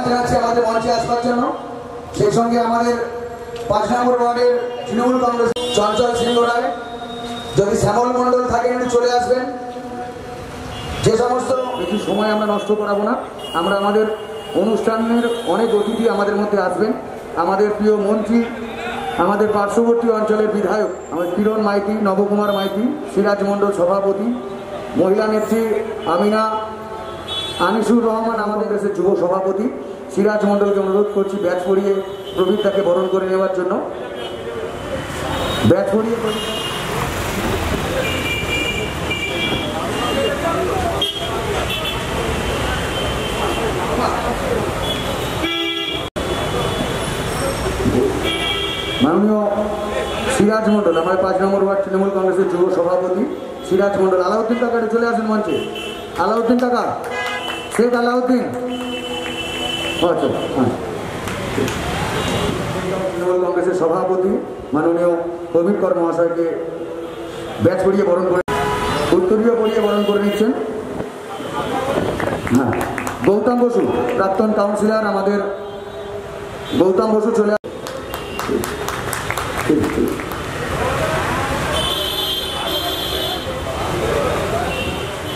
আহ্বান জানাচ্ছি আমাদের মঞ্চে আসবার জন্য। সেই সঙ্গে আমাদের 5 নম্বর ওয়ার্ডের তৃণমূল কংগ্রেস চঞ্চল সিংহ রায়, যদি শ্যামল মণ্ডল থাকেন একটু চলে আসবেন। যে সমস্ত বেশি সময় আমরা নষ্ট করাবো না, আমরা আমাদের অনুষ্ঠানের অনেক অতিথি আমাদের মধ্যে আসবেন। আমাদের প্রিয় মন্ত্রী, আমাদের পার্শ্ববর্তী অঞ্চলের বিধায়ক আমাদের কিরণ মাইতি, নবকুমার মাইতি, সিরাজ মণ্ডল সভাপতি, মহিলা নেত্রী আনিসুর রহমান আমাদের দেশের যুব সভাপতি, সিরাজ মণ্ডলকে অনুরোধ করছি ব্যাচ পরিয়ে প্রবীরদাকে বরণ করে নেওয়ার জন্য। ব্যাচ পরিয়ে মাননীয় সিরাজ মণ্ডল, আমাদের 5 নম্বর ওয়ার্ড তৃণমূল কংগ্রেসের যুব সভাপতি সিরাজ মণ্ডল। আলাউদ্দিন কাকাটা চলে আসেন মঞ্চে। আলাউদ্দিন কাকা, শেখ আলাউদ্দিন। আচ্ছা, হ্যাঁ, তৃণমূল কংগ্রেসের সভাপতি মাননীয় প্রবীর কর মহাশয়কে ব্যাচ পরিয়ে বরণ করে, উত্তরীয় পরিয়ে বরণ করে নিচ্ছেন। হ্যাঁ, গৌতম বসু, প্রাক্তন কাউন্সিলর আমাদের গৌতম বসু চলে।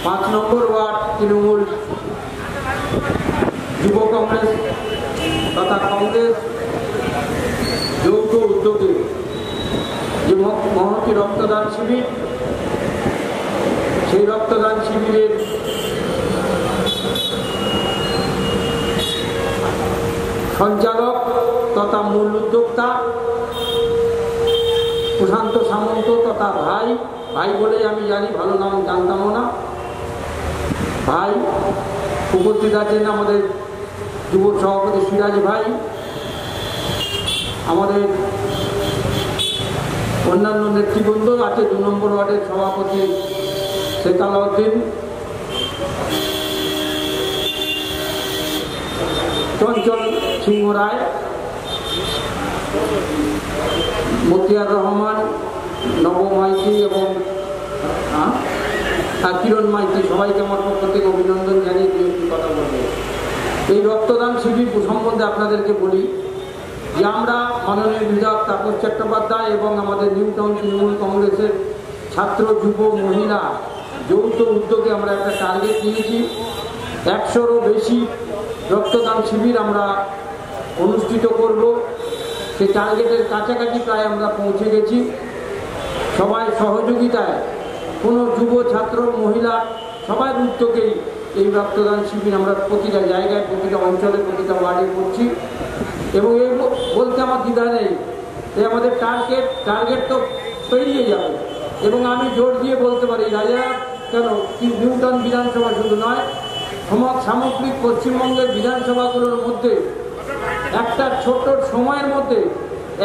5 নম্বর ওয়ার্ড তৃণমূল যুব কংগ্রেস তথা কংগ্রেস যৌথ উদ্যোগে যে মহতি রক্তদান শিবির, সেই রক্তদান শিবিরের সঞ্চালক তথা মূল উদ্যোক্তা প্রশান্ত সামন্ত তথা ভাই বলেই আমি জানি, ভালো নাম জানতামও না। ভাই উপস্থিত আছেন আমাদের যুব সভাপতি সিরাজ ভাই, আমাদের অন্যান্য নেতৃবৃন্দ আছে 2 নম্বর ওয়ার্ডের সভাপতি শেখ আলাউদ্দিন, চঞ্চল সিংহ রায়, মতিয়ার রহমান, নব মাইতি এবং কিরণ মাইতি, সবাইকে আমার পক্ষ থেকে অভিনন্দন জানিয়ে দু একটি কথা বলবো। এই রক্তদান শিবির সম্বন্ধে আপনাদেরকে বলি যে আমরা মাননীয় বিধায়ক তাপস চট্টোপাধ্যায় এবং আমাদের নিউ টাউন তৃণমূল কংগ্রেসের ছাত্র যুব মহিলা যৌথ উদ্যোগে আমরা একটা টার্গেট নিয়েছি। 100-রও বেশি রক্তদান শিবির আমরা অনুষ্ঠিত করব। সেই টার্গেটের কাছাকাছি প্রায় আমরা পৌঁছে গেছি। সবাই সহযোগিতায়, কোনো যুব ছাত্র মহিলা সবাই উদ্যোগেই এই রক্তদান শিবির আমরা প্রতিটা জায়গায়, প্রতিটা অঞ্চলে, প্রতিটা ওয়ার্ডে করছি। এবং এই বলতে আমার দ্বিধা নেই যে আমাদের টার্গেট তো পেরিয়ে যাবে। এবং আমি জোর দিয়ে বলতে পারি রাজারহাট কেন নিউ টাউন বিধানসভা শুধু নয়, সামগ্রিক পশ্চিমবঙ্গের বিধানসভাগুলোর মধ্যে একটা ছোট সময়ের মধ্যে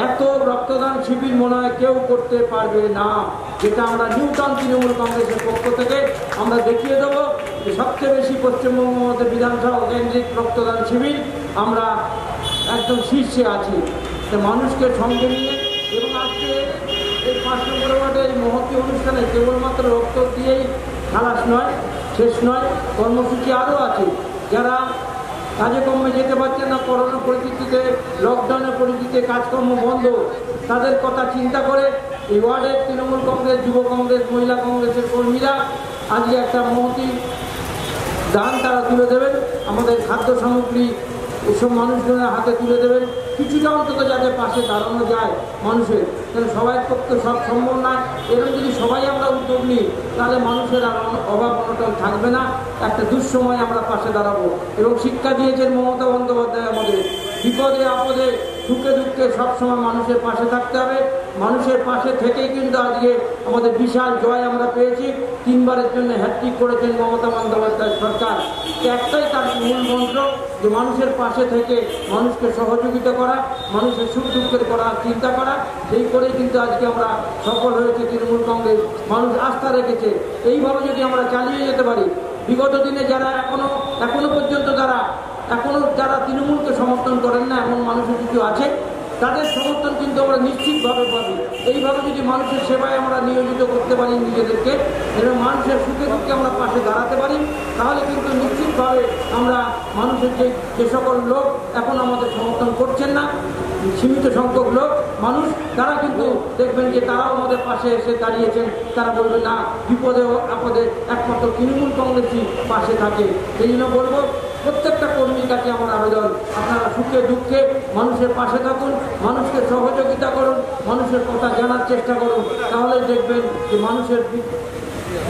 এত রক্তদান শিবির মনে হয় কেউ করতে পারবে না, যেটা আমরা নিউ টাউন তৃণমূল কংগ্রেসের পক্ষ থেকে আমরা দেখিয়ে দেবো যে সবচেয়ে বেশি পশ্চিমবঙ্গের মধ্যে বিধানসভা কেন্দ্রিক রক্তদান শিবির আমরা একদম শীর্ষে আছি। মানুষকে সঙ্গে নিয়ে এবং আজকে এই 5 নম্বর ওয়ার্ডে এই মহতি অনুষ্ঠানে কেবলমাত্র রক্ত দিয়েই খালাস নয়, শেষ নয়, কর্মসূচি আরও আছে। যারা কাজে কর্মে যেতে পারছে না, করোনা পরিস্থিতিতে, লকডাউনের পরিস্থিতিতে কাজকর্ম বন্ধ, তাদের কথা চিন্তা করে এই ওয়ার্ডের তৃণমূল কংগ্রেস, যুব কংগ্রেস, মহিলা কংগ্রেসের কর্মীরা আজকে একটা মহতি দান তারা তুলে দেবেন। আমাদের খাদ্য সামগ্রী এসব মানুষজনের হাতে তুলে দেবেন। কিছুটা অন্তত যাতে পাশে দাঁড়ানো যায় মানুষের, কারণ সবাই পক্ষে সব সম্ভব নয়। এরকম যদি সবাই আমরা উদ্যোগ নিই তাহলে মানুষের আর অভাব অনটন থাকবে না। একটা দুঃসময় আমরা পাশে দাঁড়াবো। এবং শিক্ষা দিয়েছেন মমতা বন্দ্যোপাধ্যায় আমাদের, বিপদে আপদে সুখে দুঃখে সবসময় মানুষের পাশে থাকতে হবে। মানুষের পাশে থেকেই কিন্তু আজকে আমাদের বিশাল জয় আমরা পেয়েছি। 3বারের জন্য হ্যাট্রিক করেছেন মমতা বন্দ্যোপাধ্যায় সরকার। একটাই তার মূল মন্ত্র যে মানুষের পাশে থেকে মানুষকে সহযোগিতা করা, মানুষের সুখ দুঃখের করার চিন্তা করা, সেই করেই কিন্তু আজকে আমরা সফল হয়েছে তৃণমূল কংগ্রেস। মানুষ আস্থা রেখেছে। এইভাবে যদি আমরা চালিয়ে যেতে পারি, বিগত দিনে যারা এখনো পর্যন্ত যারা তৃণমূলকে সমর্থন করেন না এমন মানুষের কিছু আছে, তাদের সমর্থন কিন্তু আমরা নিশ্চিতভাবে পাবো। এইভাবে যদি মানুষের সেবায় আমরা নিয়োজিত করতে পারি নিজেদেরকে, এবং মানুষের সুখে দুঃখে আমরা পাশে দাঁড়াতে পারি, তাহলে কিন্তু নিশ্চিতভাবে আমরা মানুষের যে সকল লোক এখন আমাদের সমর্থন করছেন না, সীমিত সংখ্যক লোক মানুষ, তারা কিন্তু দেখবেন যে তারাও আমাদের পাশে এসে দাঁড়িয়েছেন। তারা বলবে না, বিপদে আপদে একমাত্র তৃণমূল কংগ্রেসই পাশে থাকে। এই জন্য বলবো, প্রত্যেকটা কর্মীর কাছে আমার আবেদন, আপনারা সুখে দুঃখে মানুষের পাশে থাকুন, মানুষকে সহযোগিতা করুন, মানুষের কথা জানার চেষ্টা করুন, তাহলে দেখবেন যে মানুষের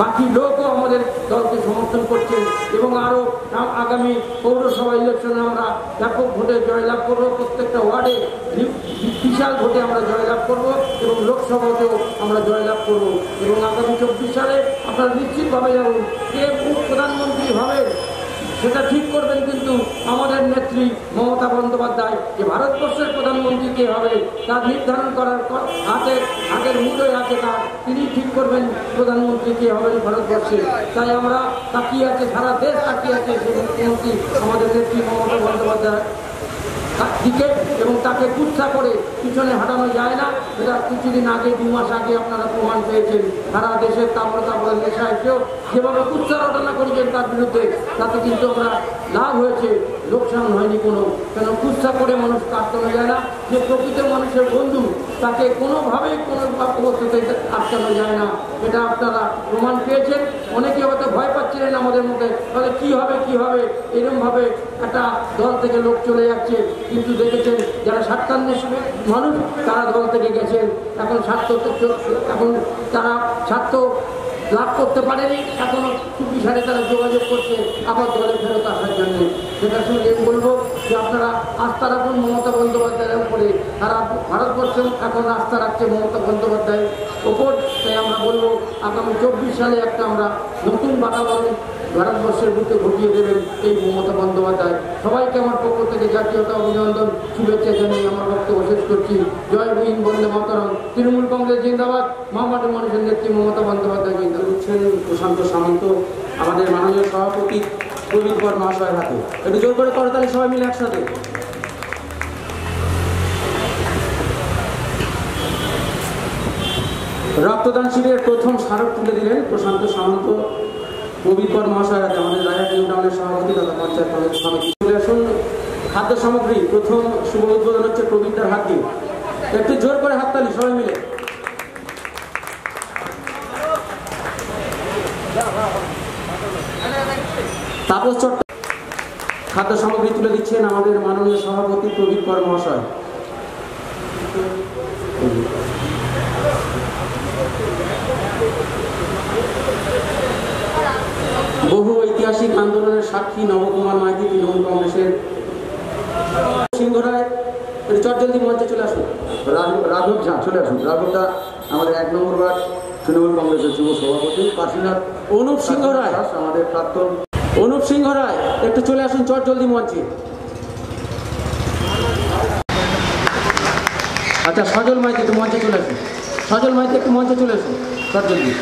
বাকি লোকও আমাদের দলকে সমর্থন করছেন। এবং আরও আগামী পৌরসভা ইলেকশনে আমরা ব্যাপক ভোটে জয়লাভ করবো, প্রত্যেকটা ওয়ার্ডে বিশাল ভোটে আমরা জয়লাভ করব, এবং লোকসভাতেও আমরা জয়লাভ করব। এবং আগামী 24 সালে আপনারা নিশ্চিতভাবে যাবেন, কে প্রধানমন্ত্রী হবে সেটা ঠিক করবেন কিন্তু আমাদের নেত্রী মমতা বন্দ্যোপাধ্যায়। যে ভারতবর্ষের প্রধানমন্ত্রী কে হবে তার নির্ধারণ করার হাতের মুঠোয় আছে তার, তিনি ঠিক করবেন প্রধানমন্ত্রী কে হবেন ভারতবর্ষে। তাই আমরা তাকিয়ে আছে, সারা দেশ তাকিয়ে আছে সেই মুখ্যমন্ত্রী আমাদের নেত্রী মমতা বন্দ্যোপাধ্যায় দিকে, এবং তাকে কুৎসা করে পিছনে হাঁটানো যায় না। এটা কিছুদিন আগে, 2 মাস আগে আপনারা প্রমাণ পেয়েছেন। সারা দেশের তারপরে নেশায় কেউ যেভাবে কুৎসা রটনা করেছেন তার বিরুদ্ধে, তাতে কিন্তু আমরা লাভ হয়েছে, লোকসান হয়নি কোনো। কেন কুৎসা করে মানুষ আটকানো যায় না। যে প্রকৃত মানুষের বন্ধু, তাকে কোনোভাবেই কোনো অবস্থাতে আটকানো যায় না। এটা আপনারা প্রমাণ পেয়েছেন। অনেকে হয়তো ভয় পাচ্ছিলেন আমাদের মধ্যে, তাহলে কী হবে এরকমভাবে একটা দল থেকে লোক চলে যাচ্ছে, কিন্তু দেখেছেন যারা স্বার্থান্বেষী মানুষ তারা দল থেকে গেছেন। এখন তারা স্বার্থ লাভ করতে পারেনি, এখনো চুপিসারে তারা যোগাযোগ করছে আবার দলে ফেরত আসার জন্য। সেটা শুনে বলবো যে আপনারা আস্থা রাখুন মমতা বন্দ্যোপাধ্যায়ের উপরে। সারা ভারতবর্ষ এখন আস্থা রাখছে মমতা বন্দ্যোপাধ্যায়ের ওপর। তাই আমরা বলবো, আগামী 24 সালে একটা আমরা নতুন বাতাবরণ ভারতবর্ষের বুকে ঘটিয়ে দেবেন এই মমতা বন্দ্যোপাধ্যায়। সবাইকে আমার পক্ষ থেকে জাতীয়তা অভিনন্দন, শুভেচ্ছা জানিয়ে আমার বক্তব্য শেষ করছি। জয় ভীম, বন্দে মাতরম, তৃণমূল কংগ্রেস জিন্দাবাদ, মহামাটি মানুষের নেত্রী মমতা বন্দ্যোপাধ্যায় জিন্দাবাদ। প্রশান্ত সামন্ত আমাদের মাননীয় সভাপতি প্রবীর কর মহাশয়ের হাতে। একটু জোর করে করতালি সবাই মিলে একসাথে। রক্তদান শিবিরের প্রথম স্মারক তুলে দিলেন প্রশান্ত সামন্ত প্রবীর কর মহাশয়ের হাতে, আমাদের রায়হাট ইউনিয়নের সভাপতি তথা পঞ্চায়েত সমিতি। চলে আসুন খাদ্য সামগ্রী, প্রথম শুভ উদ্বোধন হচ্ছে প্রবীরদার হাত দিয়ে। একটু জোর করে হাততালি সবাই মিলে। তাপস চট্ট খাদ্য সামগ্রী তুলে দিচ্ছেন আমাদের মাননীয় সভাপতি প্রবীর কর মহাশয়। বহু ঐতিহাসিক আন্দোলনের সাক্ষী নবকুমার মাইতি, তৃণমূল কংগ্রেসের সিংহরায়। চটজলদি মঞ্চে চলে আসুন। রাঘব ঝা চলে আসুন। রাঘবদা আমাদের 1 নম্বর ওয়ার্ড তৃণমূল কংগ্রেসের যুব সভাপতি। কাশীনাথ অনুপ সিংহ রায় আমাদের প্রাক্তন। অনুপ সিংহ রায় একটু চলে আসুন চটজলদি মঞ্চে। আচ্ছা, সজল মাইতি একটু মঞ্চে চলে আসুন। সজল মাইতি একটু মঞ্চে চলে আসুন চটজলদি।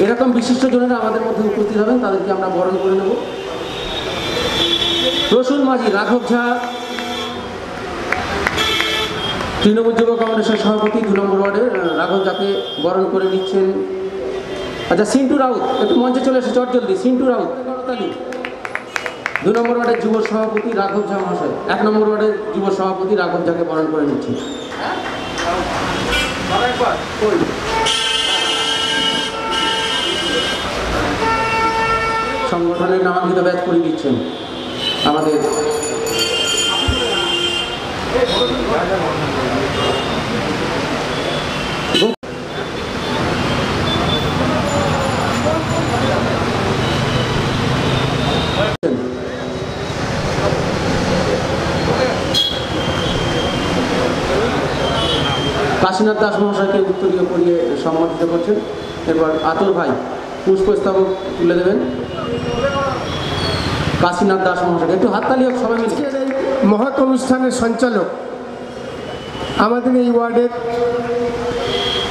এরকম বিশিষ্ট জনেরা আমাদের মধ্যে উপস্থিত হবেন, তাদেরকে আমরা বরণ করে নেব। রসুন মাঝি, রাঘব ঝা তৃণমূল যুব কংগ্রেসের সভাপতি 2 নম্বর ওয়ার্ডের, রাঘব ঝাকে বরণ করে নিচ্ছেন। আচ্ছা, সিন্টু রাউত একটু মঞ্চে চলে এসে চটজলদি। সিন্টু রাউত 2 নম্বর ওয়ার্ডের যুব সভাপতি রাঘব ঝা মহাশয়, 1 নম্বর ওয়ার্ডের যুব সভাপতি রাঘব ঝাকে বরণ করে নিচ্ছেন। সংগঠনের নামাঙ্কিত ব্যাচ করে দিচ্ছেন আমাদের কাশীনাথ দাস মহাশয়কে উত্তরীয় করিয়ে সম্মানিত করছেন। এরপর আতর ভাই পুষ্পস্তবক তুলে দেবেন কাশীনাথ দাস মহাশয়কে। একটু হাততালি হোক সবাই মিলে। মহৎ অনুষ্ঠানের সঞ্চালক আমাদের এই ওয়ার্ডের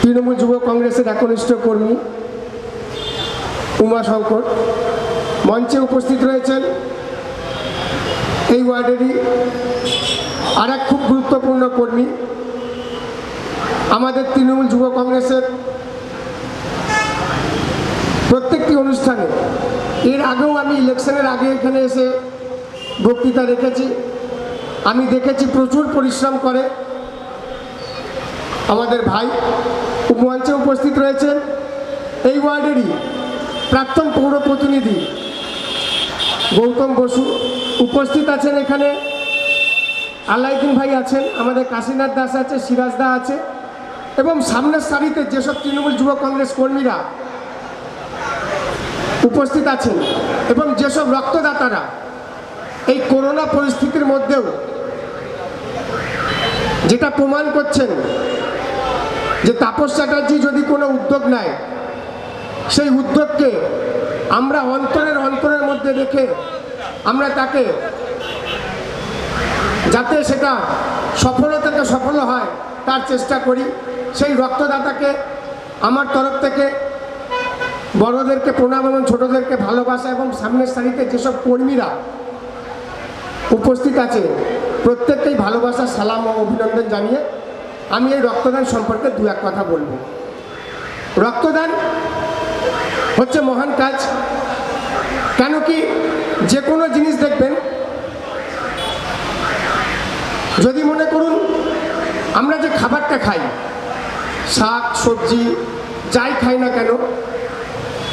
তৃণমূল যুব কংগ্রেসের একনিষ্ঠ কর্মী উমা শঙ্কর। মঞ্চে উপস্থিত রয়েছেন এই ওয়ার্ডেরই আর এক খুব গুরুত্বপূর্ণ কর্মী, আমাদের তৃণমূল যুব কংগ্রেসের প্রত্যেকটি অনুষ্ঠানে, এর আগেও আমি ইলেকশনের আগে এখানে এসে বক্তৃতা রেখেছি, আমি দেখেছি প্রচুর পরিশ্রম করে আমাদের ভাই। মঞ্চে উপস্থিত রয়েছেন এই ওয়ার্ডেরই প্রাক্তন পৌর প্রতিনিধি গৌতম বসু, উপস্থিত আছেন এখানে আলাইদিন ভাই আছেন, আমাদের কাশীনাথ দাস আছে, সিরাজ দা আছে, এবং সামনের সারিতে যেসব তৃণমূল যুব কংগ্রেস কর্মীরা উপস্থিত আছেন এবং যেসব রক্তদাতারা এই করোনা পরিস্থিতির মধ্যেও যেটা প্রমাণ করছেন যে তাপস চ্যাটার্জি যদি কোনো উদ্যোগ নেয়, সেই উদ্যোগকে আমরা অন্তরের মধ্যে রেখে আমরা তাকে যাতে সেটা সফলতাকে সফল হয় তার চেষ্টা করি। সেই রক্তদাতাকে আমার তরফ থেকে বড়দেরকে প্রণাম এবং ছোটদেরকে ভালোবাসা, এবং সামনের সারিতে যেসব কর্মীরা উপস্থিত আছে প্রত্যেককেই ভালোবাসা, সালাম ও অভিনন্দন জানিয়ে আমি এই রক্তদান সম্পর্কে দু এক কথা বলবো। রক্তদান হচ্ছে মহান কাজ। কেন কি যে কোনো জিনিস দেখবেন, যদি মনে করুন আমরা যে খাবারটা খাই, শাক সবজি যাই খাই না কেন,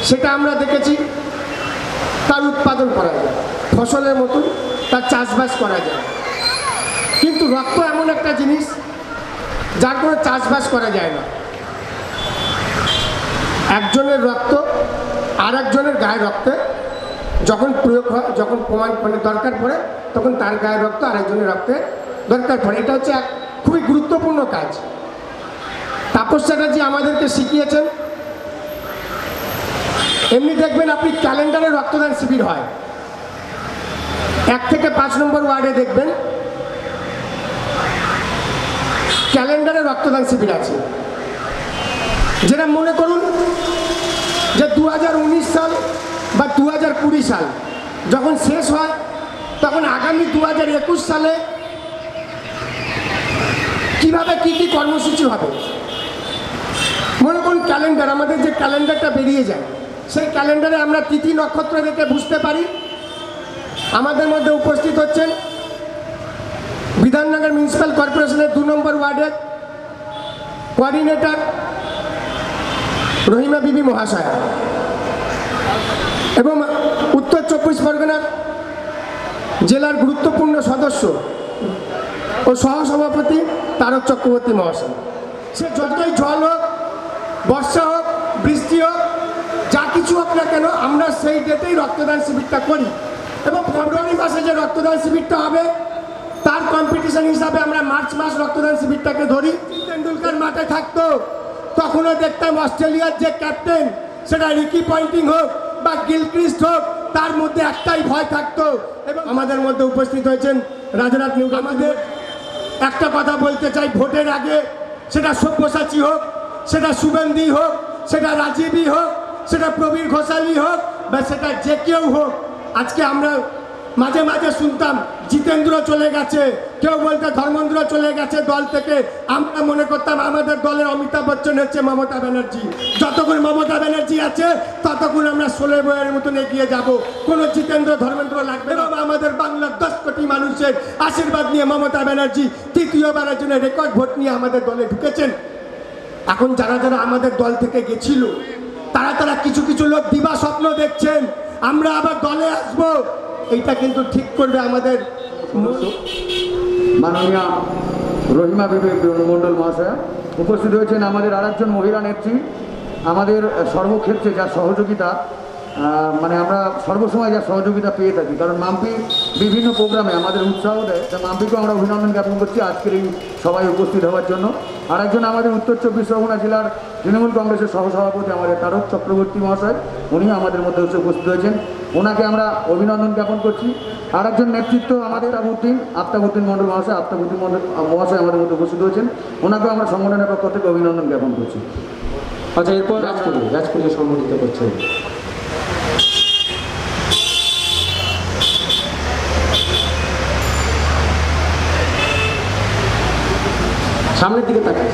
সেটা আমরা দেখেছি তার উৎপাদন করা যায়, ফসলের মতন তার চাষবাস করা যায়। কিন্তু রক্ত এমন একটা জিনিস যার কোনো চাষবাস করা যায় না। একজনের রক্ত আর একজনের গায়ে রক্তে যখন প্রয়োগ হয়, যখন প্রমাণ দরকার পড়ে, তখন তার গায়ের রক্ত আরেকজনের রক্তে দরকার পড়ে। এটা হচ্ছে এক খুবই গুরুত্বপূর্ণ কাজ। তাপস চ্যাটার্জি আমাদেরকে শিখিয়েছেন। এমনি দেখবেন আপনি ক্যালেন্ডারে রক্তদান শিবির হয়, 1 থেকে 5 নম্বর ওয়ার্ডে দেখবেন ক্যালেন্ডারে রক্তদান শিবির আছে। যেটা মনে করুন যে 2019 সাল বা 2020 সাল যখন শেষ হয়, তখন আগামী 2021 সালে কিভাবে কি কি কর্মসূচি হবে। মনে করুন ক্যালেন্ডার, আমাদের যে ক্যালেন্ডারটা বেরিয়ে যায়, সেই ক্যালেন্ডারে আমরা তিথি নক্ষত্র দেখে বুঝতে পারি। আমাদের মধ্যে উপস্থিত হচ্ছেন বিধাননগর মিউনিসিপ্যাল কর্পোরেশনের 2 নম্বর ওয়ার্ডের কোঅর্ডিনেটর রহিমা বিবি মহাশয়া, এবং উত্তর 24 পরগনার জেলার গুরুত্বপূর্ণ সদস্য ও সহসভাপতি তারক চক্রবর্তী মহাশয়। সে যতই জল হোক, বর্ষা হোক, বৃষ্টি হোক, যা কিছু হোক না কেন, আমরা সেই ডেটেই রক্তদান শিবিরটা করি। এবং ফেব্রুয়ারি মাসে যে রক্তদান শিবিরটা হবে তার কম্পিটিশন হিসাবে আমরা মার্চ মাস রক্তদান শিবিরটাকে ধরি। তেন্ডুলকার মাঠে থাকতো, তখনও দেখতাম অস্ট্রেলিয়ার যে ক্যাপ্টেন, সেটা রিকি পয়েন্টিং হোক বা গিলক্রিস্ট হোক, তার মধ্যে একটাই ভয় থাকতো। এবং আমাদের মধ্যে উপস্থিত হয়েছেন রাজারাত নিউজ। আমাদের একটা কথা বলতে চাই, ভোটের আগে সেটা সব্যসাচী হোক, সেটা শুভেন্দী হোক, সেটা রাজীবী হোক, সেটা প্রবীর ঘোষালী হোক, বা সেটা যে কেউ হোক, আজকে আমরা মাঝে মাঝে শুনতাম জিতেন্দ্র চলে গেছে, কেউ বলতে ধর্মেন্দ্র চলে গেছে দল থেকে। আমরা মনে করতাম আমাদের দলের অমিতাভ বচ্চন হচ্ছে মমতা ব্যানার্জি। যতক্ষণ মমতা ব্যানার্জি আছে ততক্ষণ আমরা 16 বইয়ের মতন এগিয়ে যাব। কোনো জিতেন্দ্র ধর্মেন্দ্র লাগবে না। আমাদের বাংলার 10 কোটি মানুষের আশীর্বাদ নিয়ে মমতা ব্যানার্জি তৃতীয়বারের জন্য রেকর্ড ভোট নিয়ে আমাদের দলে ঢুকেছেন। এখন যারা যারা আমাদের দল থেকে গেছিল, তারা কিছু কিছু লোক দিবা স্বপ্ন দেখছেন আমরা আবার দলে আসবো। এইটা কিন্তু ঠিক করবে আমাদের মাননীয় রহিমা বিবি মণ্ডল মহাশয়া। উপস্থিত হয়েছেন আমাদের আরেকজন মহিলা নেত্রী। আমাদের সর্বক্ষেত্রে যা সহযোগিতা, মানে আমরা সর্বসময় যা সহযোগিতা পেয়ে থাকি, কারণ মাম্পি বিভিন্ন প্রোগ্রামে আমাদের উৎসাহ দেয়। তা মাম্পিকেও আমরা অভিনন্দন জ্ঞাপন করছি আজকের এই সবাই উপস্থিত হওয়ার জন্য। আরেকজন আমাদের উত্তর 24 পরগনা জেলার তৃণমূল কংগ্রেসের সহসভাপতি আমাদের তারক চক্রবর্তী মহাশয়, উনিও আমাদের মধ্যে উপস্থিত হয়েছেন, ওনাকে আমরা অভিনন্দন জ্ঞাপন করছি। আরেকজন নেতৃত্ব আমাদের আফতাবউদ্দিন মণ্ডল মহাশয়, আফতাবউদ্দিন মণ্ডল মহাশয় আমাদের মধ্যে উপস্থিত হয়েছেন, ওনাকেও আমরা সংগঠনের পক্ষ থেকে অভিনন্দন জ্ঞাপন করছি। আচ্ছা, এরপর রাজপুরিয়া সম্বোধিত করছেন। সামনের দিকে তাকান।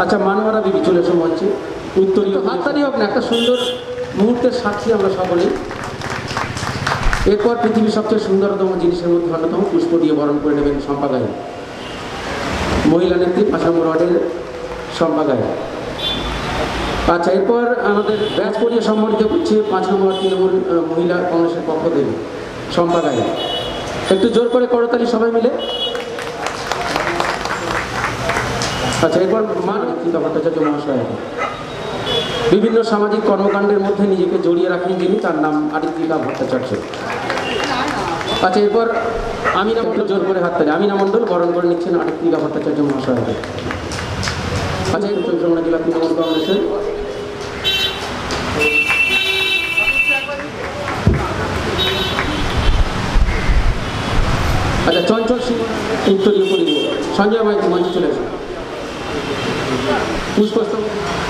আচ্ছা, মানওয়ারা বিবি চলে এসো মঞ্চে। উত্তরীয় হাততালি হোক না, একটা সুন্দর মুহূর্তের সাক্ষী আমরা সকলেই। এরপর পৃথিবীর সবচেয়ে সুন্দরতম জিনিসের মধ্যে অন্যতম পুষ্প দিয়ে বরণ করে নেবেন শম্পা গায়ে, মহিলা নেত্রী 5 নম্বর ওয়ার্ডের শম্পা গায়ে। আচ্ছা, এরপর আমাদের ব্যাচ পরিয়ে সম্মানিত করছে 5 নম্বর তৃণমূল মহিলা কংগ্রেসের পক্ষ থেকে শম্পা গায়ে। একটু জোর করে করতালি সবাই মিলে। আচ্ছা, এরপর মাননীয় ভট্টাচার্য মহাশয় বিভিন্ন সামাজিক কর্মকাণ্ডের মধ্যে নিজেকে জড়িয়ে রাখেন যিনি, তার নাম আদিত্বিকা ভট্টাচার্য। আচ্ছা, এরপর আমিনা মণ্ডল, জোর করে হাততালি, আমিনা মণ্ডল বরণ করে নিচ্ছেন আদিত্বিকা ভট্টাচার্য মহাশয়। আচ্ছা, এই চৌষট্টি জেলা তৃণমূল কংগ্রেসের আচ্ছা চঞ্চল সিং উত্তরীয় পরিব সঞ্জয় মাইতি মঞ্চে চলে আসুন। পুষ্পস্তব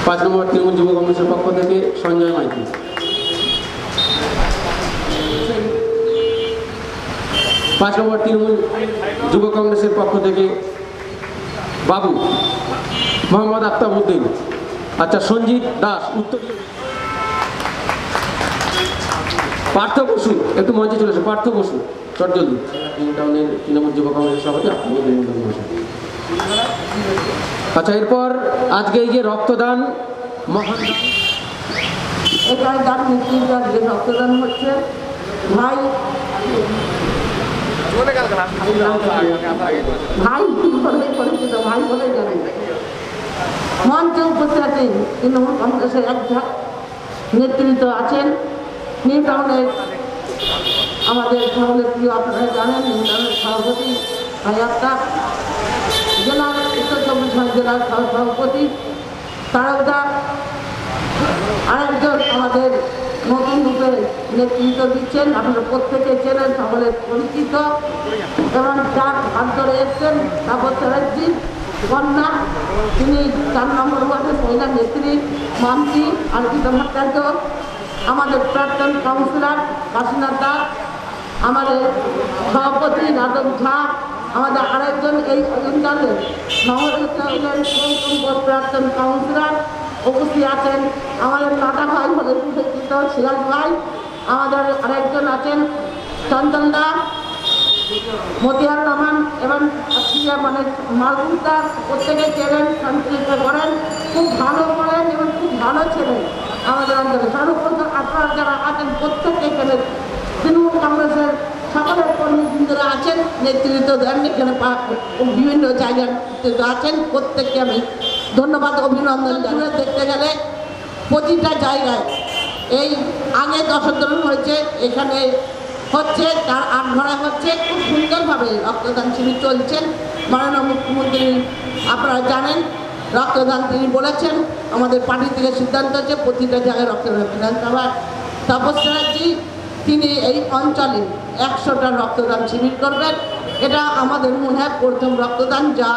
5 নম্বর তৃণমূল যুব কংগ্রেসের পক্ষ থেকে সঞ্জয় মাইতি। 5 নম্বর তৃণমূল যুব কংগ্রেসের পক্ষ থেকে বাবু মোহাম্মদ আফতাবউদ্দিন। আচ্ছা, সঞ্জিত দাস উত্তরীয়। পার্থ বসু একটু মঞ্চে চলে আসে, পার্থ বসু চটজলদি টাউনের তৃণমূল যুব কংগ্রেসের সভাপতি আফতাবউদ্দিন। আচ্ছা, এরপর আজকে এই যে রক্তদান মহান এখানে তার মৃত্যুর যে রক্তদান হচ্ছে ভাই ভাই বলে পরিচিত, ভাই বলে জানেন। মঞ্চে উপস্থিত আছেন তৃণমূল কংগ্রেসের একজন নেতৃত্ব আছেন নিউ টাউনের আমাদের সকলের প্রিয়, আপনারা জানেন নিউ টাউনের সভাপতি ভাই আক্তার, জেলার উত্তর 24 জেলার সভাপতি তারকদা, আরেকজন আমাদের নতুন রূপে নেতৃত্ব দিচ্ছেন, আপনারা প্রত্যেকে চেনেন, সকলের পরিচিত, এবং যার হাত ধরে এসছেন তাপস চ্যাটার্জি কন্যা, তিনি 4 নম্বর ওয়ার্ডের মহিলা নেত্রী মামতি অর্পিতা ভট্টাচার্য, আমাদের প্রাক্তন কাউন্সিলর কাশীনাথ দাস, আমাদের সভাপতি রাধব ঝা, আমাদের আরেকজন এই অঞ্চলের প্রাক্তন কাউন্সিলর উপস্থিত আছেন, আমাদের নাটা ভাই বলে পরিচিত সিরাজ ভাই, আমাদের আরেকজন আছেন চন্দন দা, মতিয়ার রহমান, এবং মানে মালগুদা প্রত্যেকে চেনেন, সঞ্চালিত করেন, খুব ভালো করেন এবং খুব ভালো ছিলেন আমাদের অঞ্চলে। সর্বপ্রথম আপনারা যারা আছেন প্রত্যেকে চেনেন, তৃণমূল কংগ্রেসের সকলের কর্মীবৃন্দরা আছেন, নেতৃত্ব দেন, এখানে বিভিন্ন জায়গায় নেতৃত্ব আছেন, প্রত্যেককে আমি ধন্যবাদ অভিনন্দন জানিয়ে। দেখতে গেলে প্রতিটা জায়গায় এই আগে দশগ্রহণ হয়েছে, এখানে হচ্ছে, তার 8 ঘরে হচ্ছে, খুব সুন্দরভাবে রক্তদান শিবির চলছেন। মাননীয় মুখ্যমন্ত্রী আপনারা জানেন রক্তদান তিনি বলেছেন, আমাদের পার্টি থেকে সিদ্ধান্ত হচ্ছে প্রতিটা জায়গায় রক্তদান বিধানসভা। তাপস চ্যাটার্জি তিনি এই অঞ্চলে 100টা রক্তদান শিবির করবেন। এটা আমাদের মনে হয় প্রথম রক্তদান, যা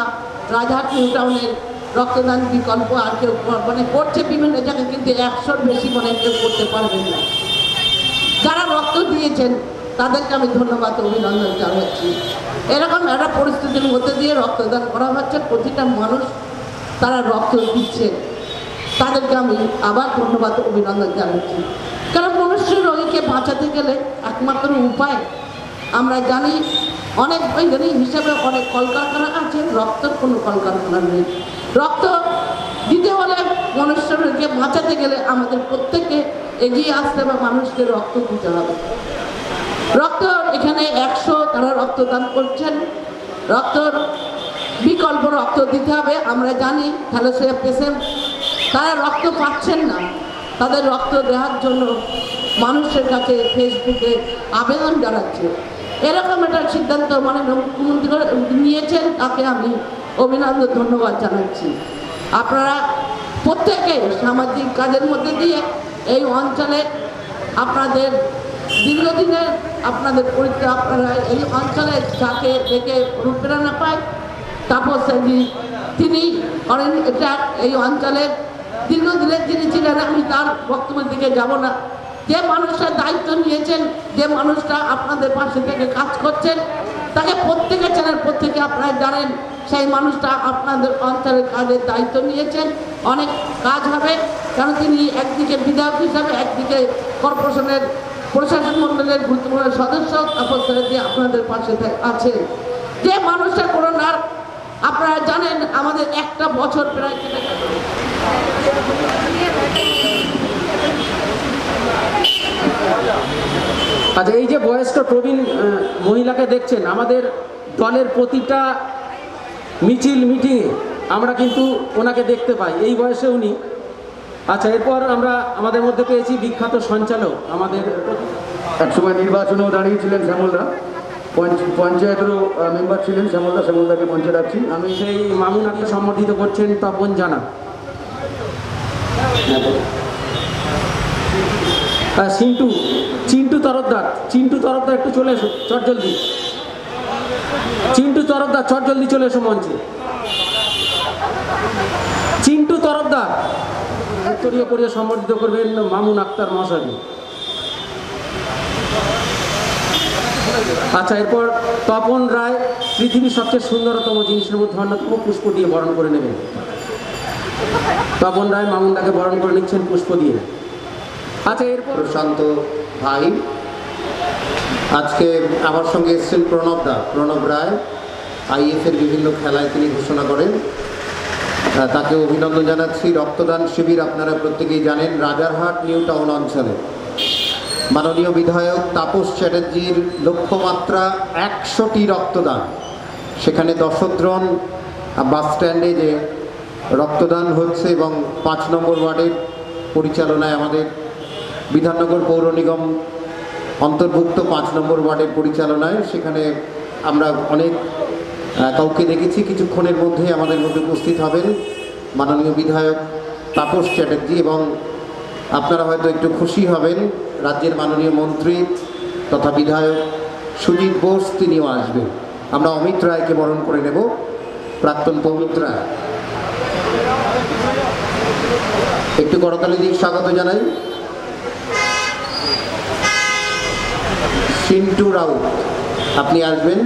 রাজহাট নিউ টাউনের রক্তদান বিকল্প আর কেউ মানে করছে বিভিন্ন জায়গায়, কিন্তু 100-র বেশি মনে কেউ করতে পারবেন না। যারা রক্ত দিয়েছেন তাদেরকে আমি ধন্যবাদ অভিনন্দন জানাচ্ছি। এরকম একটা পরিস্থিতির মধ্যে দিয়ে রক্তদান করা হচ্ছে, প্রতিটা মানুষ তারা রক্ত দিচ্ছে, তাদেরকে আমি আবার ধন্যবাদ অভিনন্দন জানাচ্ছি। কারণ মনুষ্য রোগীকে বাঁচাতে গেলে একমাত্র উপায় আমরা জানি, অনেক বৈজ্ঞানিক হিসাবে অনেক কলকারখানা আছে, রক্তের কোনো কলকারখানা নেই। রক্ত দিতে হলে মনুষ্য রোগীকে বাঁচাতে গেলে আমাদের প্রত্যেককে এগিয়ে আসতে হবে, মানুষকে রক্ত দিতে হবে। রক্ত এখানে 100 তারা রক্তদান করছেন, রক্তর বিকল্প রক্ত দিতে হবে। আমরা জানি থ্যালাসেমিয়া পেশেন্ট তারা রক্ত পাচ্ছেন না, তাদের রক্ত দেওয়ার জন্য মানুষের কাছে ফেসবুকে আবেদন জানাচ্ছে। এরকম একটা সিদ্ধান্ত মাননীয় মুখ্যমন্ত্রী নিয়েছেন, তাকে আমি অভিনন্দন ধন্যবাদ জানাচ্ছি। আপনারা প্রত্যেকে সামাজিক কাজের মধ্যে দিয়ে এই অঞ্চলে আপনাদের দীর্ঘদিনের আপনাদের পরিচিত, আপনারা এই অঞ্চলে যাকে দেখে অনুপ্রেরণা পায় তাপস চ্যাটার্জি তিনি করেন এটা। এই অঞ্চলের দীর্ঘদিনের যিনি ছিলেন, আমি তার বক্তব্যের দিকে যাব না, যে মানুষটা দায়িত্ব নিয়েছেন, যে মানুষটা আপনাদের পাশে থেকে কাজ করছেন, তাকে প্রত্যেকে চেনেন, প্রত্যেকে আপনারা জানেন। সেই মানুষটা আপনাদের অঞ্চলের কাজের দায়িত্ব নিয়েছেন। অনেক কাজ হবে, কারণ তিনি একদিকে বিধায়ক হিসাবে, একদিকে কর্পোরেশনের প্রশাসন মণ্ডলের গুরুত্বপূর্ণ সদস্য, তারপর দিয়ে আপনাদের পাশে আছেন। যে মানুষটা করোনার আপনারা জানেন আমাদের একটা বছর প্রায় কেটে গেল। আচ্ছা, এই যে বয়স্ক প্রবীণ মহিলাকে দেখছেন, আমাদের দলের প্রতিটা মিছিল মিটিংয়ে আমরা কিন্তু ওনাকে দেখতে পাই, এই বয়সে উনি। আচ্ছা, এরপর আমরা আমাদের মধ্যে পেয়েছি বিখ্যাত সঞ্চালক, আমাদের একসময় নির্বাচনেও দাঁড়িয়েছিলেন শ্যামলদা, পঞ্চায়েতেরও মেম্বার ছিলেন শ্যামলদাকে মঞ্চে রাখছি। আমি সেই মামুনাকে সম্বোধিত করছেন তপন জানা। চিন্টু তরফদার একটু চলে এসো, চটজলদি। চিন্টু তরফদার চটজলদি চলে এসো মঞ্চে। চিন্টু তরফদার উত্তরীয় করিয়ে সম্বোধিত করবেন মামুন আক্তার মহাশয়কে। আচ্ছা, এরপর তপন রায় পৃথিবীর সবচেয়ে সুন্দরতম জিনিসের মধ্যে অন্যতম, পুষ্প দিয়ে বরণ করে নেবেন। তপন রায় মামুনদাকে বরণ করে নিচ্ছেন পুষ্প দিয়ে। আচ্ছা, এরপর প্রশান্ত ভাই, আজকে আমার সঙ্গে এসেছেন প্রণব রায়, আইএফ এর বিভিন্ন খেলায় তিনি ঘোষণা করেন, তাকে অভিনন্দন জানাচ্ছি। রক্তদান শিবির আপনারা প্রত্যেকেই জানেন, রাজারহাট নিউ টাউন অঞ্চলে মাননীয় বিধায়ক তাপস চ্যাটার্জির লক্ষ্যমাত্রা 100টি রক্তদান। সেখানে দশদ্রন বাস স্ট্যান্ডে যে রক্তদান হচ্ছে এবং 5 নম্বর ওয়ার্ডের পরিচালনায় আমাদের বিধাননগর পৌর নিগম অন্তর্ভুক্ত 5 নম্বর ওয়ার্ডের পরিচালনায় সেখানে আমরা অনেক কাউকে দেখেছি। কিছুক্ষণের মধ্যে আমাদের মধ্যে উপস্থিত হবেন মাননীয় বিধায়ক তাপস চ্যাটার্জি, এবং আপনারা হয়তো একটু খুশি হবেন, রাজ্যের মাননীয় মন্ত্রী তথা বিধায়ক সুজিত বোস তিনিও আসবেন। আমরা অমিত রায়কে বরণ করে নেব, প্রাক্তন অমিত রায়। একটু করতালি দিয়ে স্বাগত জানাই। চিন্টু রাউত আপনি আসবেন,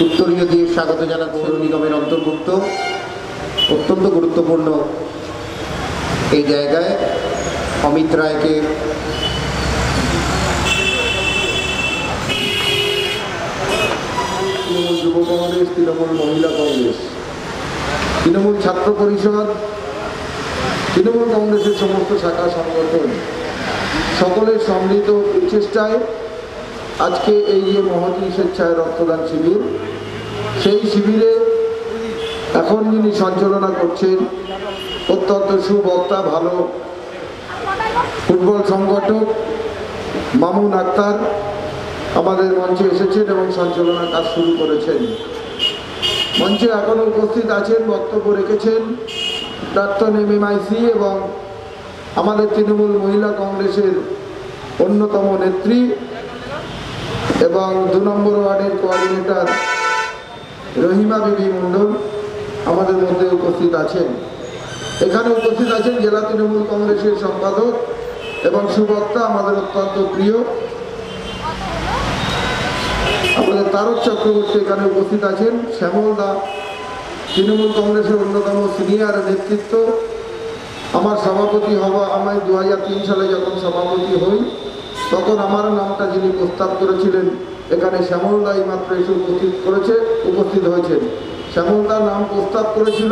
উত্তরীয় দিয়ে স্বাগত জানা পৌর নিগমের অন্তর্ভুক্ত, অত্যন্ত গুরুত্বপূর্ণ এই জায়গায় অমিত রায়কে যুব কংগ্রেস, তৃণমূল মহিলা কংগ্রেস, তৃণমূল ছাত্র পরিষদ, তৃণমূল কংগ্রেসের সমস্ত শাখা সংগঠন সকলের সম্মিলিত প্রচেষ্টায় আজকে এই যে মহতী স্বেচ্ছায় রক্তদান শিবির, সেই শিবিরে এখন যিনি সঞ্চালনা করছেন অত্যন্ত সুবক্তা, ভালো ফুটবল সংগঠক মামুন আক্তার আমাদের মঞ্চে এসেছেন এবং সঞ্চালনার কাজ শুরু করেছেন। মঞ্চে এখনও উপস্থিত আছেন, বক্তব্য রেখেছেন প্রাক্তন এমএমআইসি এবং আমাদের তৃণমূল মহিলা কংগ্রেসের অন্যতম নেত্রী এবং 2 নম্বর ওয়ার্ডের কোঅর্ডিনেটর রহিমা বিবি মণ্ডল আমাদের মধ্যে উপস্থিত আছেন। এখানে উপস্থিত আছেন জেলা তৃণমূল কংগ্রেসের সম্পাদক এবং সুবক্তা আমাদের অত্যন্ত প্রিয় আমাদের তারক চক্রবর্তী এখানে উপস্থিত আছেন। শ্যামলদা তৃণমূল কংগ্রেসের অন্যতম সিনিয়র নেতৃত্ব। আমার সভাপতি হওয়া, আমি 2003 সালে যখন সভাপতি হই তখন আমার নামটা যিনি প্রস্তাব করেছিলেন, এখানে শ্যামলদা মাত্র এসে উপস্থিত হয়েছেন। শ্যামলদার নাম প্রস্তাব করেছিল,